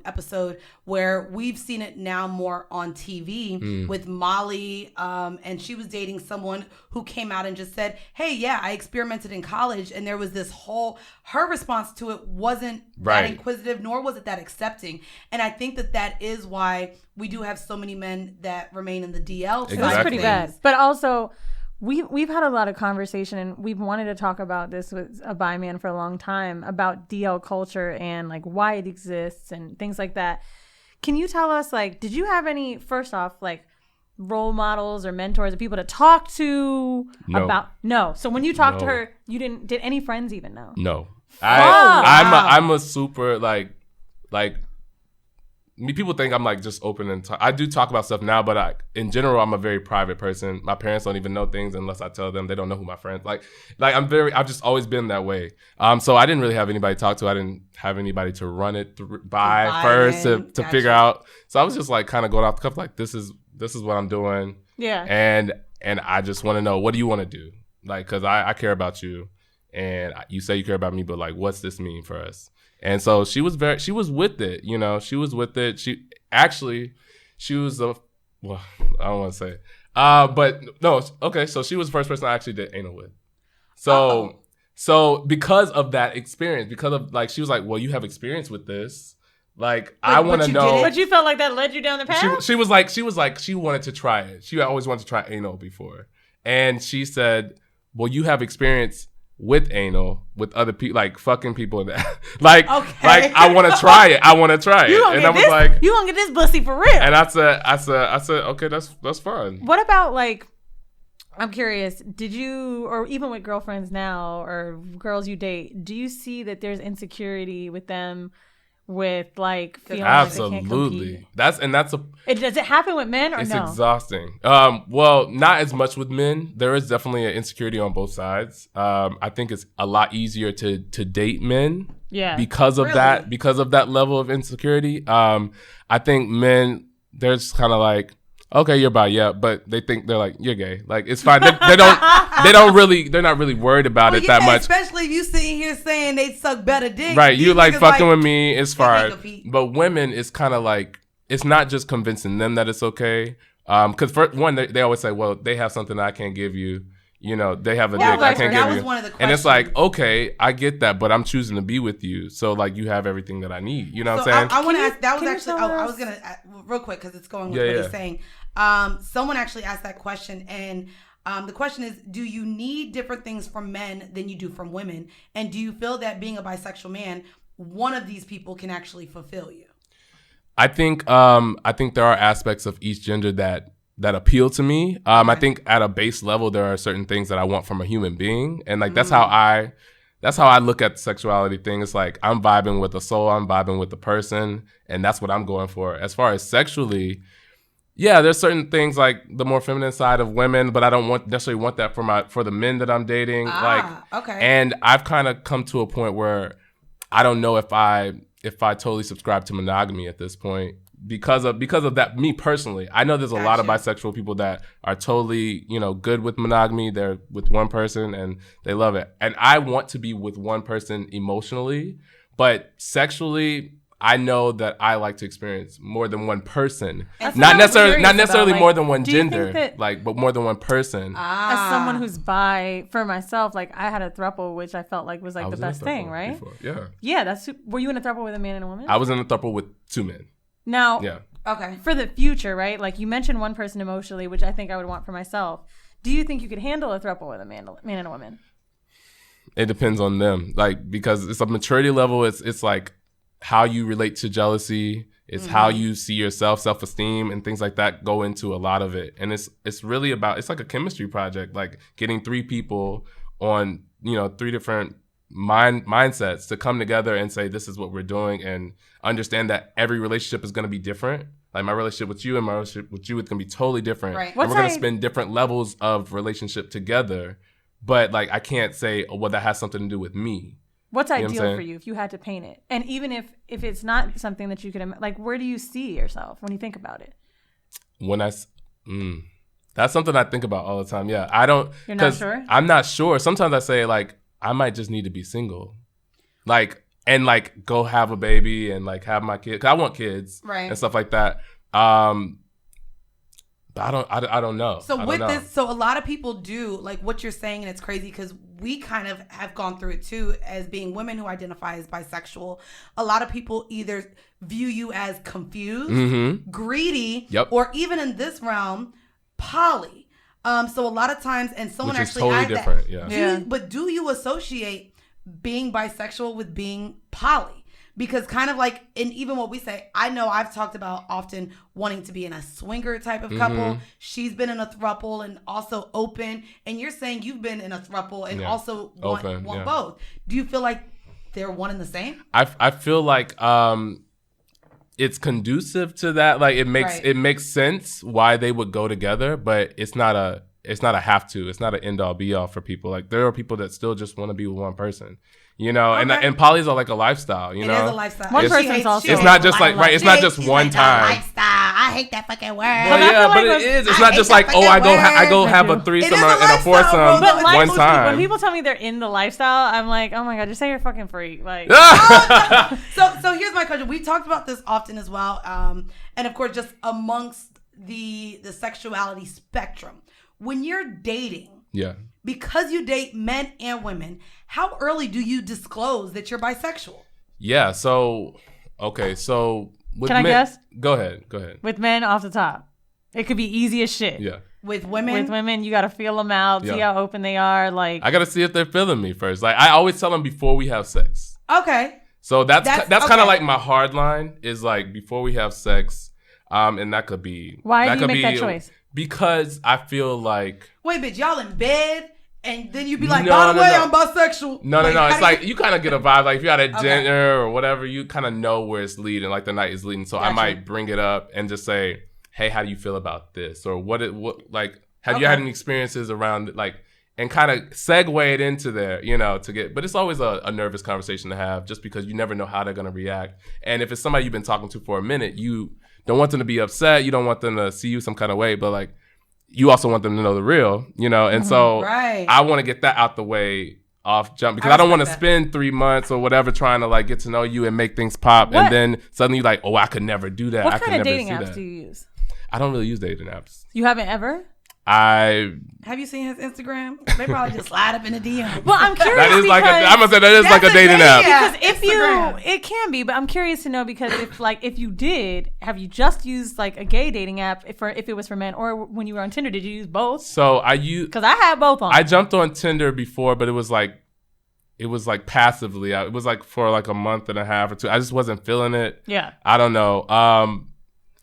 episode, where we've seen it now more on TV with Molly, and she was dating someone who came out and just said, hey, yeah, I experimented in college, and there was this her response to it wasn't that inquisitive, nor was it that accepting. And I think that is why we do have so many men that remain in the DL. Exactly. That's pretty bad. But also, We've had a lot of conversation, and we've wanted to talk about this with a bi man for a long time, about DL culture and like why it exists and things like that. Can you tell us, like, did you have any, first off, like role models or mentors or people to talk to about? No. So when you talked to her, you did any friends even know? No. I'm a super like people think I'm like just open and I do talk about stuff now, but in general, I'm a very private person. My parents don't even know things unless I tell them. They don't know who my friends like I've just always been that way. So I didn't really have anybody to talk to. I didn't have anybody to run it by first to figure out. So I was just like kind of going off the cuff, like this is what I'm doing. Yeah. And I just want to know, what do you want to do? Like, cause I care about you, and you say you care about me, but like, what's this mean for us? And so she was with it, she was with it. She was I don't want to say, but no, okay. So she was the first person I actually did anal with. So because of that experience, because of like, she was like, well, you have experience with this. Like, I want to know. But you felt like that led you down the path? She was like, she wanted to try it. She always wanted to try anal before. And she said, well, you have experience with anal with other people, like fucking people that like I want to try it. And I was like, you gonna get this pussy for real? And I said, okay, that's fine. What about like? I'm curious. Did you, or even with girlfriends now or girls you date, do you see that there's insecurity with them? With like feeling absolutely like they can't compete? Does it happen with men or it's no? It's exhausting. Well, not as much with men. There is definitely an insecurity on both sides. I think it's a lot easier to date men. Yeah. Because of that level of insecurity. I think men, they're just kind of like, okay, you're bi, yeah, but they think they're like, you're gay. Like, it's fine. They're not really worried about it that much. Especially if you sitting here saying they suck better dick. Right, you like fucking with me, it's fine. But women, it's kind of like, it's not just convincing them that it's okay. Because for one, they always say, well, they have something I can't give you. You know, they have a dick I can't give you. That was one of the questions. And it's like, okay, I get that, but I'm choosing to be with you. So, like, you have everything that I need. You know what I'm saying? I want to ask, that was actually, I was going to, real quick, because it's going with what he's saying. Someone actually asked that question, and the question is, do you need different things from men than you do from women? And do you feel that being a bisexual man, one of these people can actually fulfill you? I think there are aspects of each gender that appeal to me. I think at a base level, there are certain things that I want from a human being. And like, that's how I look at the sexuality thing. It's like, I'm vibing with the soul, I'm vibing with the person. And that's what I'm going for. As far as sexually, yeah, there's certain things like the more feminine side of women, but I don't necessarily want that for the men that I'm dating. Okay. And I've kind of come to a point where I don't know if I totally subscribe to monogamy at this point. Because of that, me personally, I know there's a lot of bisexual people that are totally, good with monogamy. They're with one person and they love it. And I want to be with one person emotionally, but sexually, I know that I like to experience more than one person. Not necessarily more than one gender, but more than one person. As someone who's bi, for myself, like I had a throuple, which I felt like was like the best thing, right? Before. Yeah. Yeah, were you in a throuple with a man and a woman? I was in a throuple with two men. Now, okay. For the future, right? Like you mentioned one person emotionally, which I think I would want for myself. Do you think you could handle a throuple with a man and a woman? It depends on them. Like, because it's a maturity level. It's like how you relate to jealousy. It's how you see yourself, self-esteem, and things like that go into a lot of it. And it's really about, it's like a chemistry project, like getting three people on, three different mindsets to come together and say, this is what we're doing, and understand that every relationship is going to be different. Like my relationship with you and my relationship with you, it's going to be totally different. Right. And we're going to spend different levels of relationship together. But like, I can't say, well, that has something to do with me. What's ideal for you if you had to paint it? And even if it's not something that you could, like, where do you see yourself when you think about it? That's something I think about all the time. Yeah. I don't. You're not sure? I'm not sure. Sometimes I say, like, I might just need to be single. Like, and like go have a baby and like have my kid. 'Cause I want kids. Right. And stuff like that. But I don't know. So this, so a lot of people do like what you're saying, and it's crazy because we kind of have gone through it too as being women who identify as bisexual. A lot of people either view you as confused, greedy, or even in this realm, poly. So a lot of times, and someone which is actually totally different. Yeah. But do you associate being bisexual with being poly? Because kind of like, and even what we say, I know I've talked about often wanting to be in a swinger type of couple. She's been in a throuple and also open. And you're saying you've been in a throuple and also want both. Do you feel like they're one and the same? I feel like it's conducive to that. Like it makes sense why they would go together, but it's not a have to. It's not an end all be all for people. Like there are people that still just want to be with one person. And polys are like a lifestyle, It is a lifestyle. One person's also. It's not just like, right, it's not just one time. Lifestyle. I hate that fucking word. But it is. It's not just like, I go have a threesome and a foursome one time. When people tell me they're in the lifestyle, I'm like, oh my God, just say you're a fucking freak. Like, So here's my question. We talked about this often as well. And of course, just amongst the sexuality spectrum. When you're dating, because you date men and women, how early do you disclose that you're bisexual? Yeah, so with Can I guess? Go ahead. With men, off the top, it could be easy as shit. Yeah. with women. With women, you got to feel them out, see how open they are. Like, I got to see if they're feeling me first. Like, I always tell them before we have sex. Okay. So that's kind of like my hard line is like before we have sex, and that could be. Why do you make that choice? Because I feel like. Wait, bitch, y'all in bed, and then you be like, by the way, I'm bisexual. No. It's like you kind of get a vibe. Like if you're at a dinner or whatever, you kind of know where it's leading. Like the night is leading. So I might bring it up and just say, hey, how do you feel about this? Or what have you had any experiences around it? Like, and kind of segue it into there, but it's always a nervous conversation to have just because you never know how they're going to react. And if it's somebody you've been talking to for a minute, you don't want them to be upset. You don't want them to see you some kind of way, but like, you also want them to know the real, and so I want to get that out the way off jump because I don't want to spend 3 months or whatever trying to like get to know you and make things pop. And then suddenly like, oh, I could never do that. What kind of dating apps do you use? I don't really use dating apps. You haven't ever? Have you seen his Instagram? They probably just slide up in the DM. Well, I'm curious. That is like a dating app. Because it can be, but I'm curious to know because if you did, have you just used like a gay dating app if it was for men, or when you were on Tinder, did you use both? So I used because I had both on. I jumped on Tinder before, but it was like passively. It was like for like a month and a half or two. I just wasn't feeling it. Yeah. I don't know.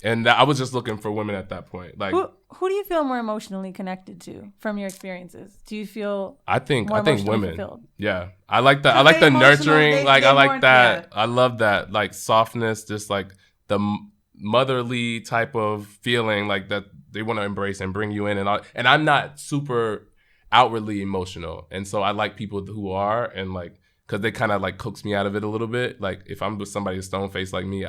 And I was just looking for women at that point. Like, who do you feel more emotionally connected to from your experiences? Do you feel? I think women. Fulfilled? Yeah, I like that. I like the nurturing. I like that. Yeah. I love that. Like softness, just like the motherly type of feeling, like that they want to embrace and bring you in and all. And I'm not super outwardly emotional, and so I like people who are and like because they kind of like coax me out of it a little bit. Like if I'm with somebody stone faced like me,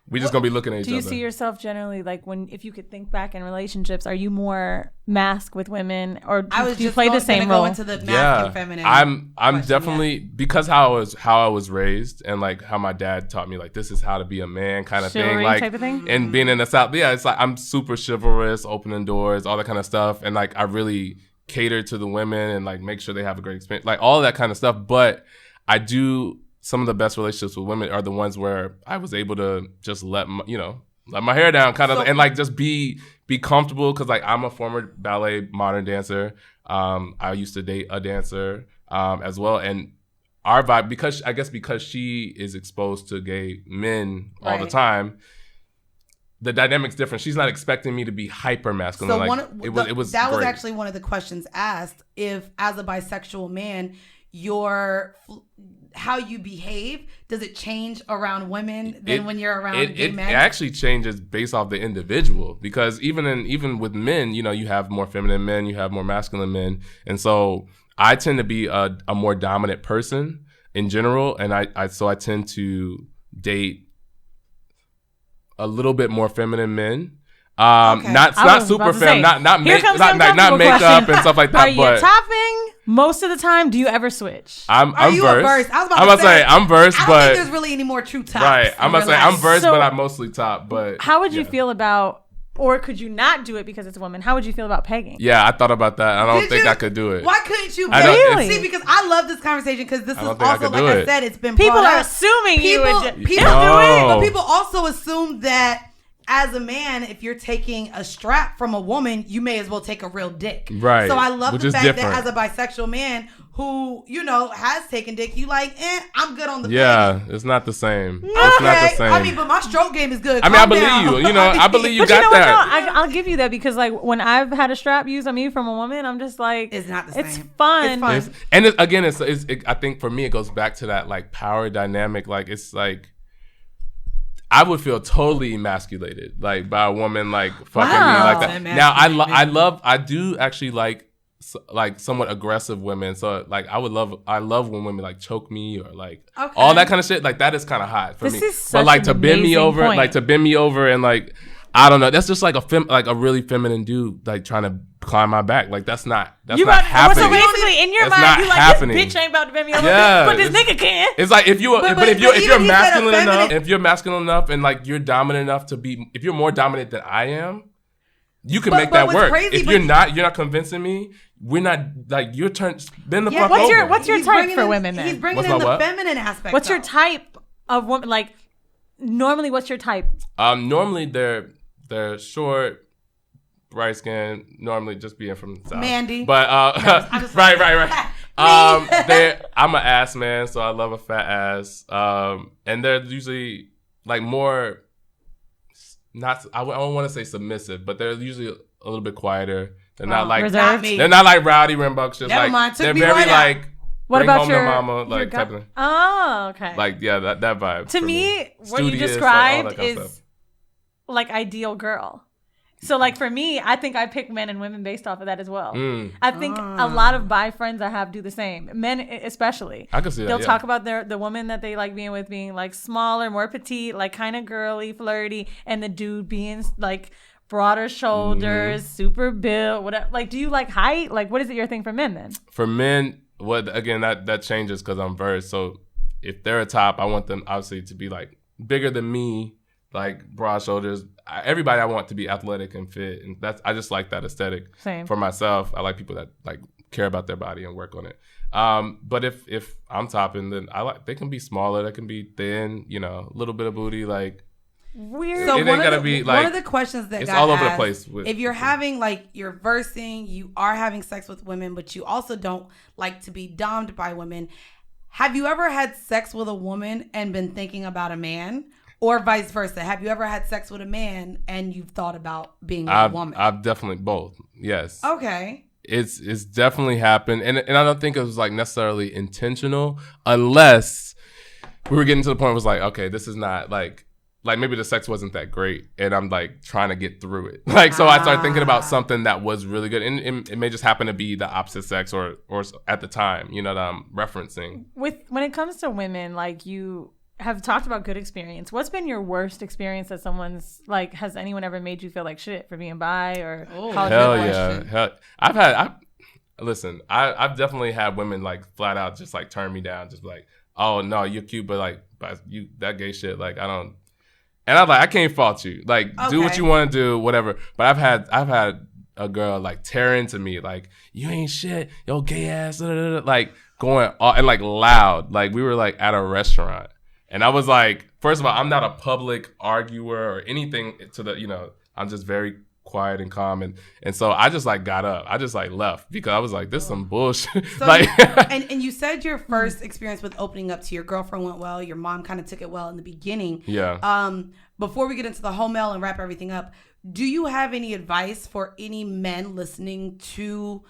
we just gonna be looking at each other. Do you see yourself generally like if you could think back in relationships, are you more mask with women or do you play the same role? Go into the mask and feminine. I'm definitely because how I was raised and like how my dad taught me like this is how to be a man kind of Chivalry thing like type of thing? And being in the South, it's like I'm super chivalrous, opening doors, all that kind of stuff, and like I really cater to the women and like make sure they have a great experience, like all of that kind of stuff. But I do. Some of the best relationships with women are the ones where I was able to just let my hair down kind of and like just be comfortable because like I'm a former ballet modern dancer. I used to date a dancer as well. And our vibe, because she is exposed to gay men all the time, the dynamic's different. She's not expecting me to be hyper masculine. So that was actually one of the questions asked. If as a bisexual man, how you behave, does it change around women than when you're around gay men? It actually changes based off the individual because even with men, you have more feminine men, you have more masculine men, and so I tend to be a more dominant person in general, and I tend to date a little bit more feminine men. Not super femme, not makeup and stuff like that. Are you topping most of the time? Do you ever switch? I'm versed. I'm about to say I'm versed, but I don't think there's really any more true tops. Right, I'm about to say I'm versed, but I'm mostly top. But how would you feel about? Or could you not do it because it's a woman? How would you feel about pegging? Yeah, I thought about that. I don't think I could do it. Why couldn't you? Really? See, because I love this conversation because this is also, like I said, it's been people are assuming you would do it. But people also assume that as a man, if you're taking a strap from a woman, you may as well take a real dick. Right. So I love the fact that as a bisexual man who, has taken dick, you like, I'm good on the pegging. It's not the same. Okay. It's not the same. I mean, but my stroke game is good. I believe you. I believe you got that. I'll give you that because like when I've had a strap used on me from a woman, I'm just like, it's not the same. It's fun. I think for me, it goes back to that like power dynamic. Like it's like, I would feel totally emasculated, like by a woman, like fucking me like that. Now, I do actually like somewhat aggressive women. So like, I love when women like choke me or like all that kind of shit. Like that is kind of hot for me. But like to bend me over, and like I don't know. That's just like a really feminine dude like trying to climb my back. Like that's not happening. So basically, in your mind, you like happening. This bitch ain't about to bend me over. Yeah, but this nigga can. It's like if you're masculine enough, and like you're dominant enough to be. If you're more dominant than I am, you can make that work. If you're not convincing me. We're not like your turn. Bend the fuck over. What's your type for women then? He's bringing in the feminine aspect. What's your type of woman? Like normally, what's your type? Normally they're short, bright skin, normally just being from the South. Mandy. But right. I'm an ass man, so I love a fat ass. And they're usually like more I don't want to say submissive, but they're usually a little bit quieter. They're not like reserved. They're not like rowdy rambunctious. Never like mind. they're very like what bring about home your mama like type of, Oh, okay. like that vibe. To me, what you Studious, described like, is like ideal girl. So like for me, I think I pick men and women based off of that as well. I think a lot of bi friends I have do the same. Men especially. I can see that. They'll talk about the woman that they like being with being like smaller, more petite, like kind of girly, flirty, and the dude being like broader shoulders, super built, whatever. Like, do you like height? Like, what is it your thing for men then? For men, again, that changes because I'm versed. So if they're a top, I want them obviously to be like bigger than me, like broad shoulders. Everybody I want to be athletic and fit, and I just like that aesthetic. Same. For myself. I like people that like care about their body and work on it. But if I'm topping, then they can be smaller, they can be thin, a little bit of booty, like. Weird. So it ain't gotta be like one of the questions that it's got all over asked, the place. If you're having like you're versing, you are having sex with women, but you also don't like to be domed by women. Have you ever had sex with a woman and been thinking about a man, or vice versa? Have you ever had sex with a man and you've thought about being with a woman? I've definitely both. Yes. Okay. It's definitely happened, and I don't think it was like necessarily intentional, unless we were getting to the point where it was like, okay, this is not like maybe the sex wasn't that great and I'm like trying to get through it. Like, so I started thinking about something that was really good, and it may just happen to be the opposite sex or at the time, that I'm referencing. When it comes to women, like you have talked about good experience. What's been your worst experience that someone's like, has anyone ever made you feel like shit for being bi or hell yeah. I've definitely had women like flat out just like turn me down, just like, oh no, you're cute, but like you that gay shit, like I don't. And I'm like, I can't fault you. Like, do what you want to do, whatever. But I've had a girl like tear into me, like, you ain't shit, yo gay ass, like going all, and like loud. Like we were like at a restaurant, and I was like, first of all, I'm not a public arguer or anything to the, I'm just very quiet and calm, and so I just like got up, I just like left because I was like, this is some bullshit. So like, and you said your first experience with opening up to your girlfriend went well. Your mom kind of took it well in the beginning. Yeah. Before we get into the whole mail and wrap everything up, do you have any advice for any men listening to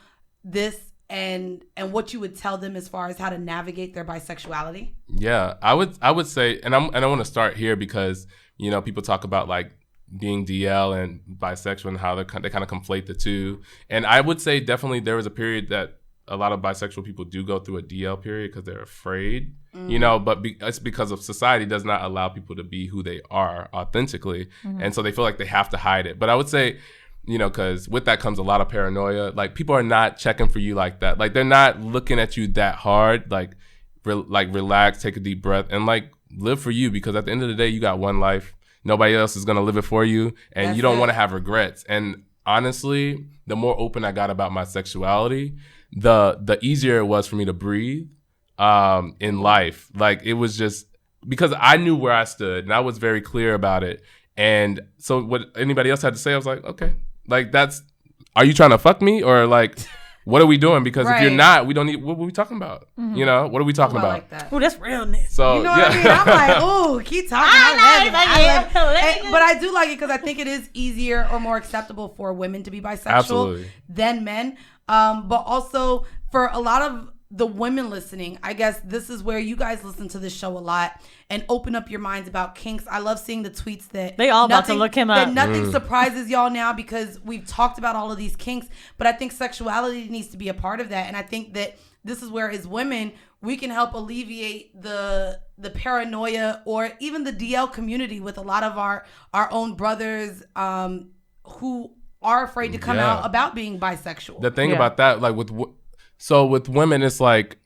this and what you would tell them as far as how to navigate their bisexuality? Yeah, I would say, and I want to start here because people talk about like being DL and bisexual and how they kind of conflate the two. And I would say definitely there was a period that a lot of bisexual people do go through a DL period because they're afraid, but it's because of society does not allow people to be who they are authentically. And so they feel like they have to hide it. But I would say, because with that comes a lot of paranoia. Like people are not checking for you like that. Like they're not looking at you that hard. Like relax, take a deep breath and like live for you, because at the end of the day, you got one life. Nobody else is going to live it for you, and you don't want to have regrets. And honestly, the more open I got about my sexuality, the easier it was for me to breathe in life. Like it was just because I knew where I stood and I was very clear about it. And so what anybody else had to say, I was like, okay, like are you trying to fuck me or like, what are we doing? Because if you're not, we don't need, what are we talking about? What are we talking about? Like that. Oh, that's realness. So, what I mean? I'm like, oh, keep talking. I love it. But I do like it because I think it is easier or more acceptable for women to be bisexual than men. But also for a lot of the women listening, I guess this is where you guys listen to this show a lot and open up your minds about kinks. I love seeing the tweets that they all about to look him up. That nothing surprises y'all now because we've talked about all of these kinks, but I think sexuality needs to be a part of that. And I think that this is where as women, we can help alleviate the paranoia or even the DL community with a lot of our own brothers who are afraid to come out about being bisexual. The thing about that, like with women, it's like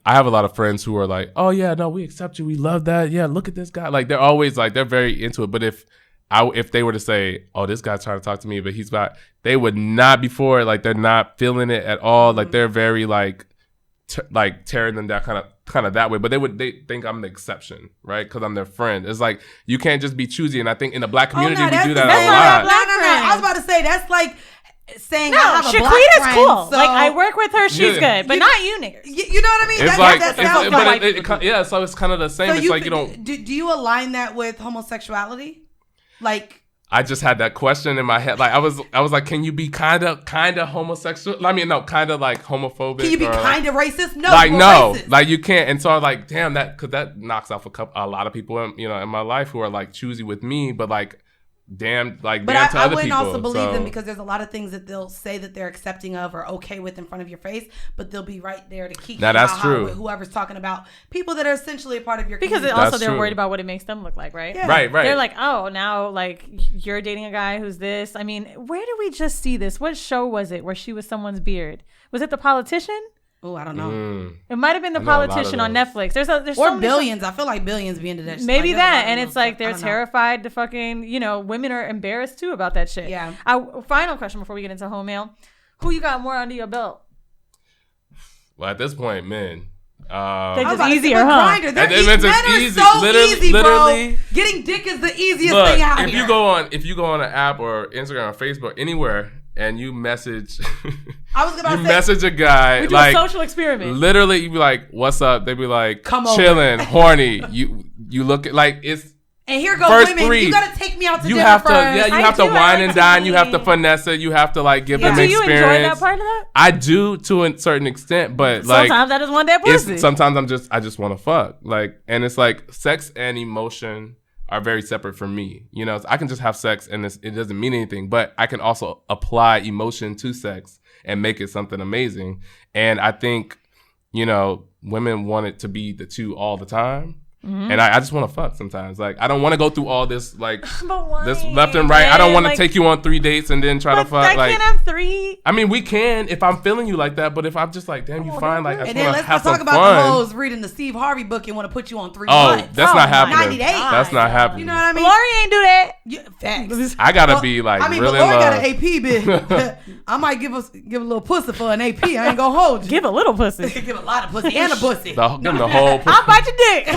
I have a lot of friends who are like, oh yeah, no, we accept you, we love that, yeah, look at this guy. Like they're always like, they're very into it. But if they were to say, oh, this guy's trying to talk to me, but he's not, they would not be for it. Like they're not feeling it at all. Like they're very like like tearing them down kind of that way, but they think I'm the exception, right? Because I'm their friend. It's like you can't just be choosy, and I think in the black community we do that a lot. No. I was about to say that's like saying I have a black Shaquita's friend, cool. so like I work with her, she's good, but not you niggas. You know what I mean? It's so it's kind of the same. So it's like you don't. Do you align that with homosexuality? Like. I just had that question in my head. Like I was like, can you be kind of homosexual? I mean, no, kind of like homophobic. Can you be kind of racist? No, like no, racist. like you can't. And so I was like, damn, that knocks off a lot of people, in my life who are like choosy with me, but like. Damn, like but damn to I other wouldn't people. also believe them because there's a lot of things that they'll say that they're accepting of or okay with in front of your face, but they'll be right there to keep now that's true with whoever's talking about people that are essentially a part of your because community. also they're worried about what it makes them look like, right? Yeah. Right. They're like, oh, now like you're dating a guy who's this. I mean, where did we just see this? What show was it where she was someone's beard? Was it The Politician? Oh, I don't know. It might have been The Politician on Netflix. There's or so Billions. I feel like Billions be into that shit. Maybe like, that. And it's like they're terrified to fucking, women are embarrassed too about that shit. Yeah. Final question before we get into home mail. Who you got more under your belt? Well, at this point, men. They're just easier, huh? Men are so easy, bro. Getting dick is the easiest thing out here. If you go on an app or Instagram or Facebook, anywhere, and you message, message a guy, we do like a social experiment. Literally, you be like, "What's up?" They be like, "Come chilling, horny." You look like it's. And here go first women. three. You gotta take me out to you dinner have first. to, you have to wine and dine. You have to finesse it. You have to like give them experience. Do you enjoy that part of that? I do to a certain extent, but like sometimes I just want that pussy. Sometimes I just want to fuck. Like, and it's like sex and emotion are very separate from me. So I can just have sex and it doesn't mean anything, but I can also apply emotion to sex and make it something amazing. And I think, women want it to be the two all the time. Mm-hmm. And I just want to fuck sometimes. Like, I don't want to go through all this, like, this left and right. I don't want to take you on 3 dates and then try to fuck. I can't have 3. I mean, we can if I'm feeling you like that. But if I'm just like, damn, you fine. Like, I just want to have some fun. And then let's talk about the hoes reading the Steve Harvey book and want to put you on 3 months. That's not happening. 90 days. That's not happening. You know what I mean? Lori ain't do that. Facts. I gotta be like, really Lori in love. got an AP, bitch. I might give a little pussy for an AP. I ain't gonna hold you. Give a little pussy. Give a lot of pussy and a pussy. Give them the whole pussy. I'll bite your dick.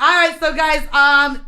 All right, so guys,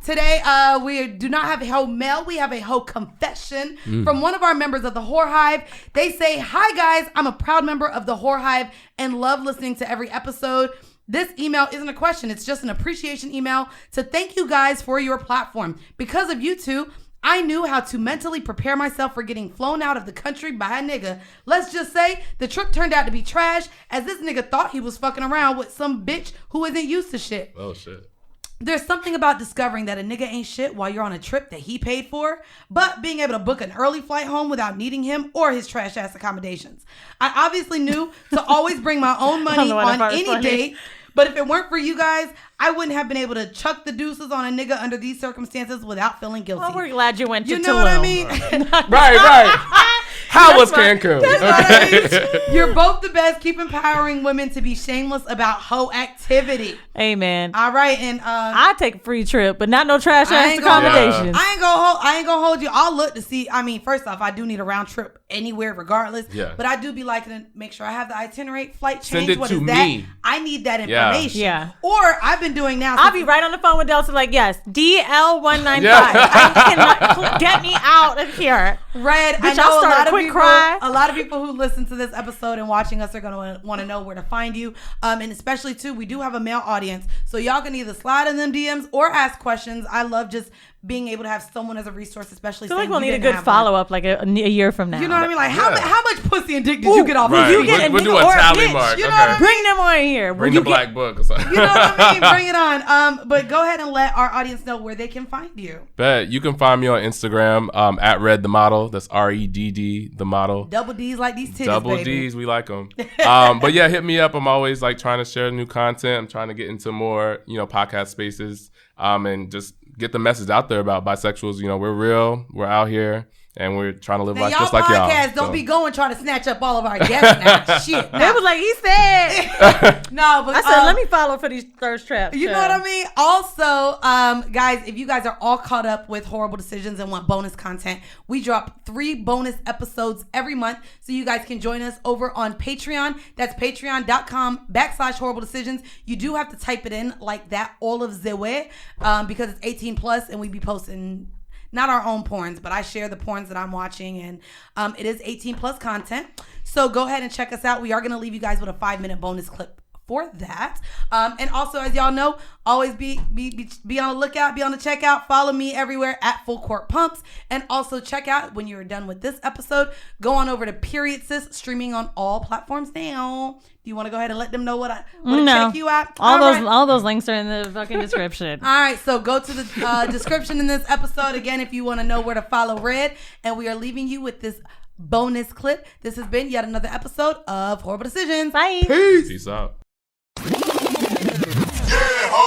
today we do not have a hoe mail. We have a hoe confession from one of our members of the Whore Hive. They say, "Hi guys, I'm a proud member of the Whore Hive and love listening to every episode. This email isn't a question. It's just an appreciation email to thank you guys for your platform. Because of you two, I knew how to mentally prepare myself for getting flown out of the country by a nigga. Let's just say the trip turned out to be trash, as this nigga thought he was fucking around with some bitch who isn't used to shit. Oh, shit. There's something about discovering that a nigga ain't shit while you're on a trip that he paid for, but being able to book an early flight home without needing him or his trash ass accommodations. I obviously knew to always bring my own money on any date, but if it weren't for you guys, I wouldn't have been able to chuck the deuces on a nigga under these circumstances without feeling guilty." Well, we're glad you went to Tulum. You know what I mean? Right. How was Cancun? Okay. You're both the best. Keep empowering women to be shameless about hoe activity. Amen. All right, and I take a free trip, but not no trash ass accommodations. I ain't gonna hold you. I'll look to see. I mean, first off, I do need a round trip anywhere, regardless. Yeah. But I do be liking to make sure I have the itinerary, flight change. Send it what to is that? me. I need that information. Yeah. Or I've been doing now. I'll be right on the phone with Delta, like, yes, DL195. Yeah. I cannot get me out of here. Red, Bitch, I know a lot of people who listen to this episode and watching us are going to want to know where to find you. And especially, too, we do have a male audience. So y'all can either slide in them DMs or ask questions. I love just being able to have someone as a resource, especially. I feel like we'll need a good follow-up like a year from now. You know what I mean? Like, how much pussy and dick did you get off right. of you? We'll do a tally mark. You know what I mean? Bring them on here. Bring the black book or something. You know what I mean? Bring it on. But go ahead and let our audience know where they can find you. Bet. You can find me on Instagram at Red the Model. That's REDD the Model. Double D's like these titties, Double baby. D's, we like them. But yeah, hit me up. I'm always like trying to share new content. I'm trying to get into more, podcast spaces, and just get the message out there about bisexuals. We're real. We're out here. And we're trying to live now, life y'all just like y'all. podcasts don't be going trying to snatch up all of our guests now. Shit. They was like, he said. No, but I said, let me follow for these thirst traps. You know what I mean? Also, guys, if you guys are all caught up with Whoreible Decisions and want bonus content, we drop 3 bonus episodes every month. So you guys can join us over on Patreon. That's patreon.com/Whoreible Decisions. You do have to type it in like that all of the way because it's 18 plus and we be posting not our own porns, but I share the porns that I'm watching, and it is 18 plus content. So go ahead and check us out. We are going to leave you guys with a 5-minute bonus clip for that. And also, as y'all know, always be on the lookout, be on the checkout. Follow me everywhere at Full Court Pumps. And also check out, when you're done with this episode, go on over to Period Sis, streaming on all platforms now. Do you want to go ahead and let them know what to check you out? All those links are in the fucking description. All right, so go to the description in this episode again if you want to know where to follow Red. And we are leaving you with this bonus clip. This has been yet another episode of Whoreible Decisions. Bye. Peace out.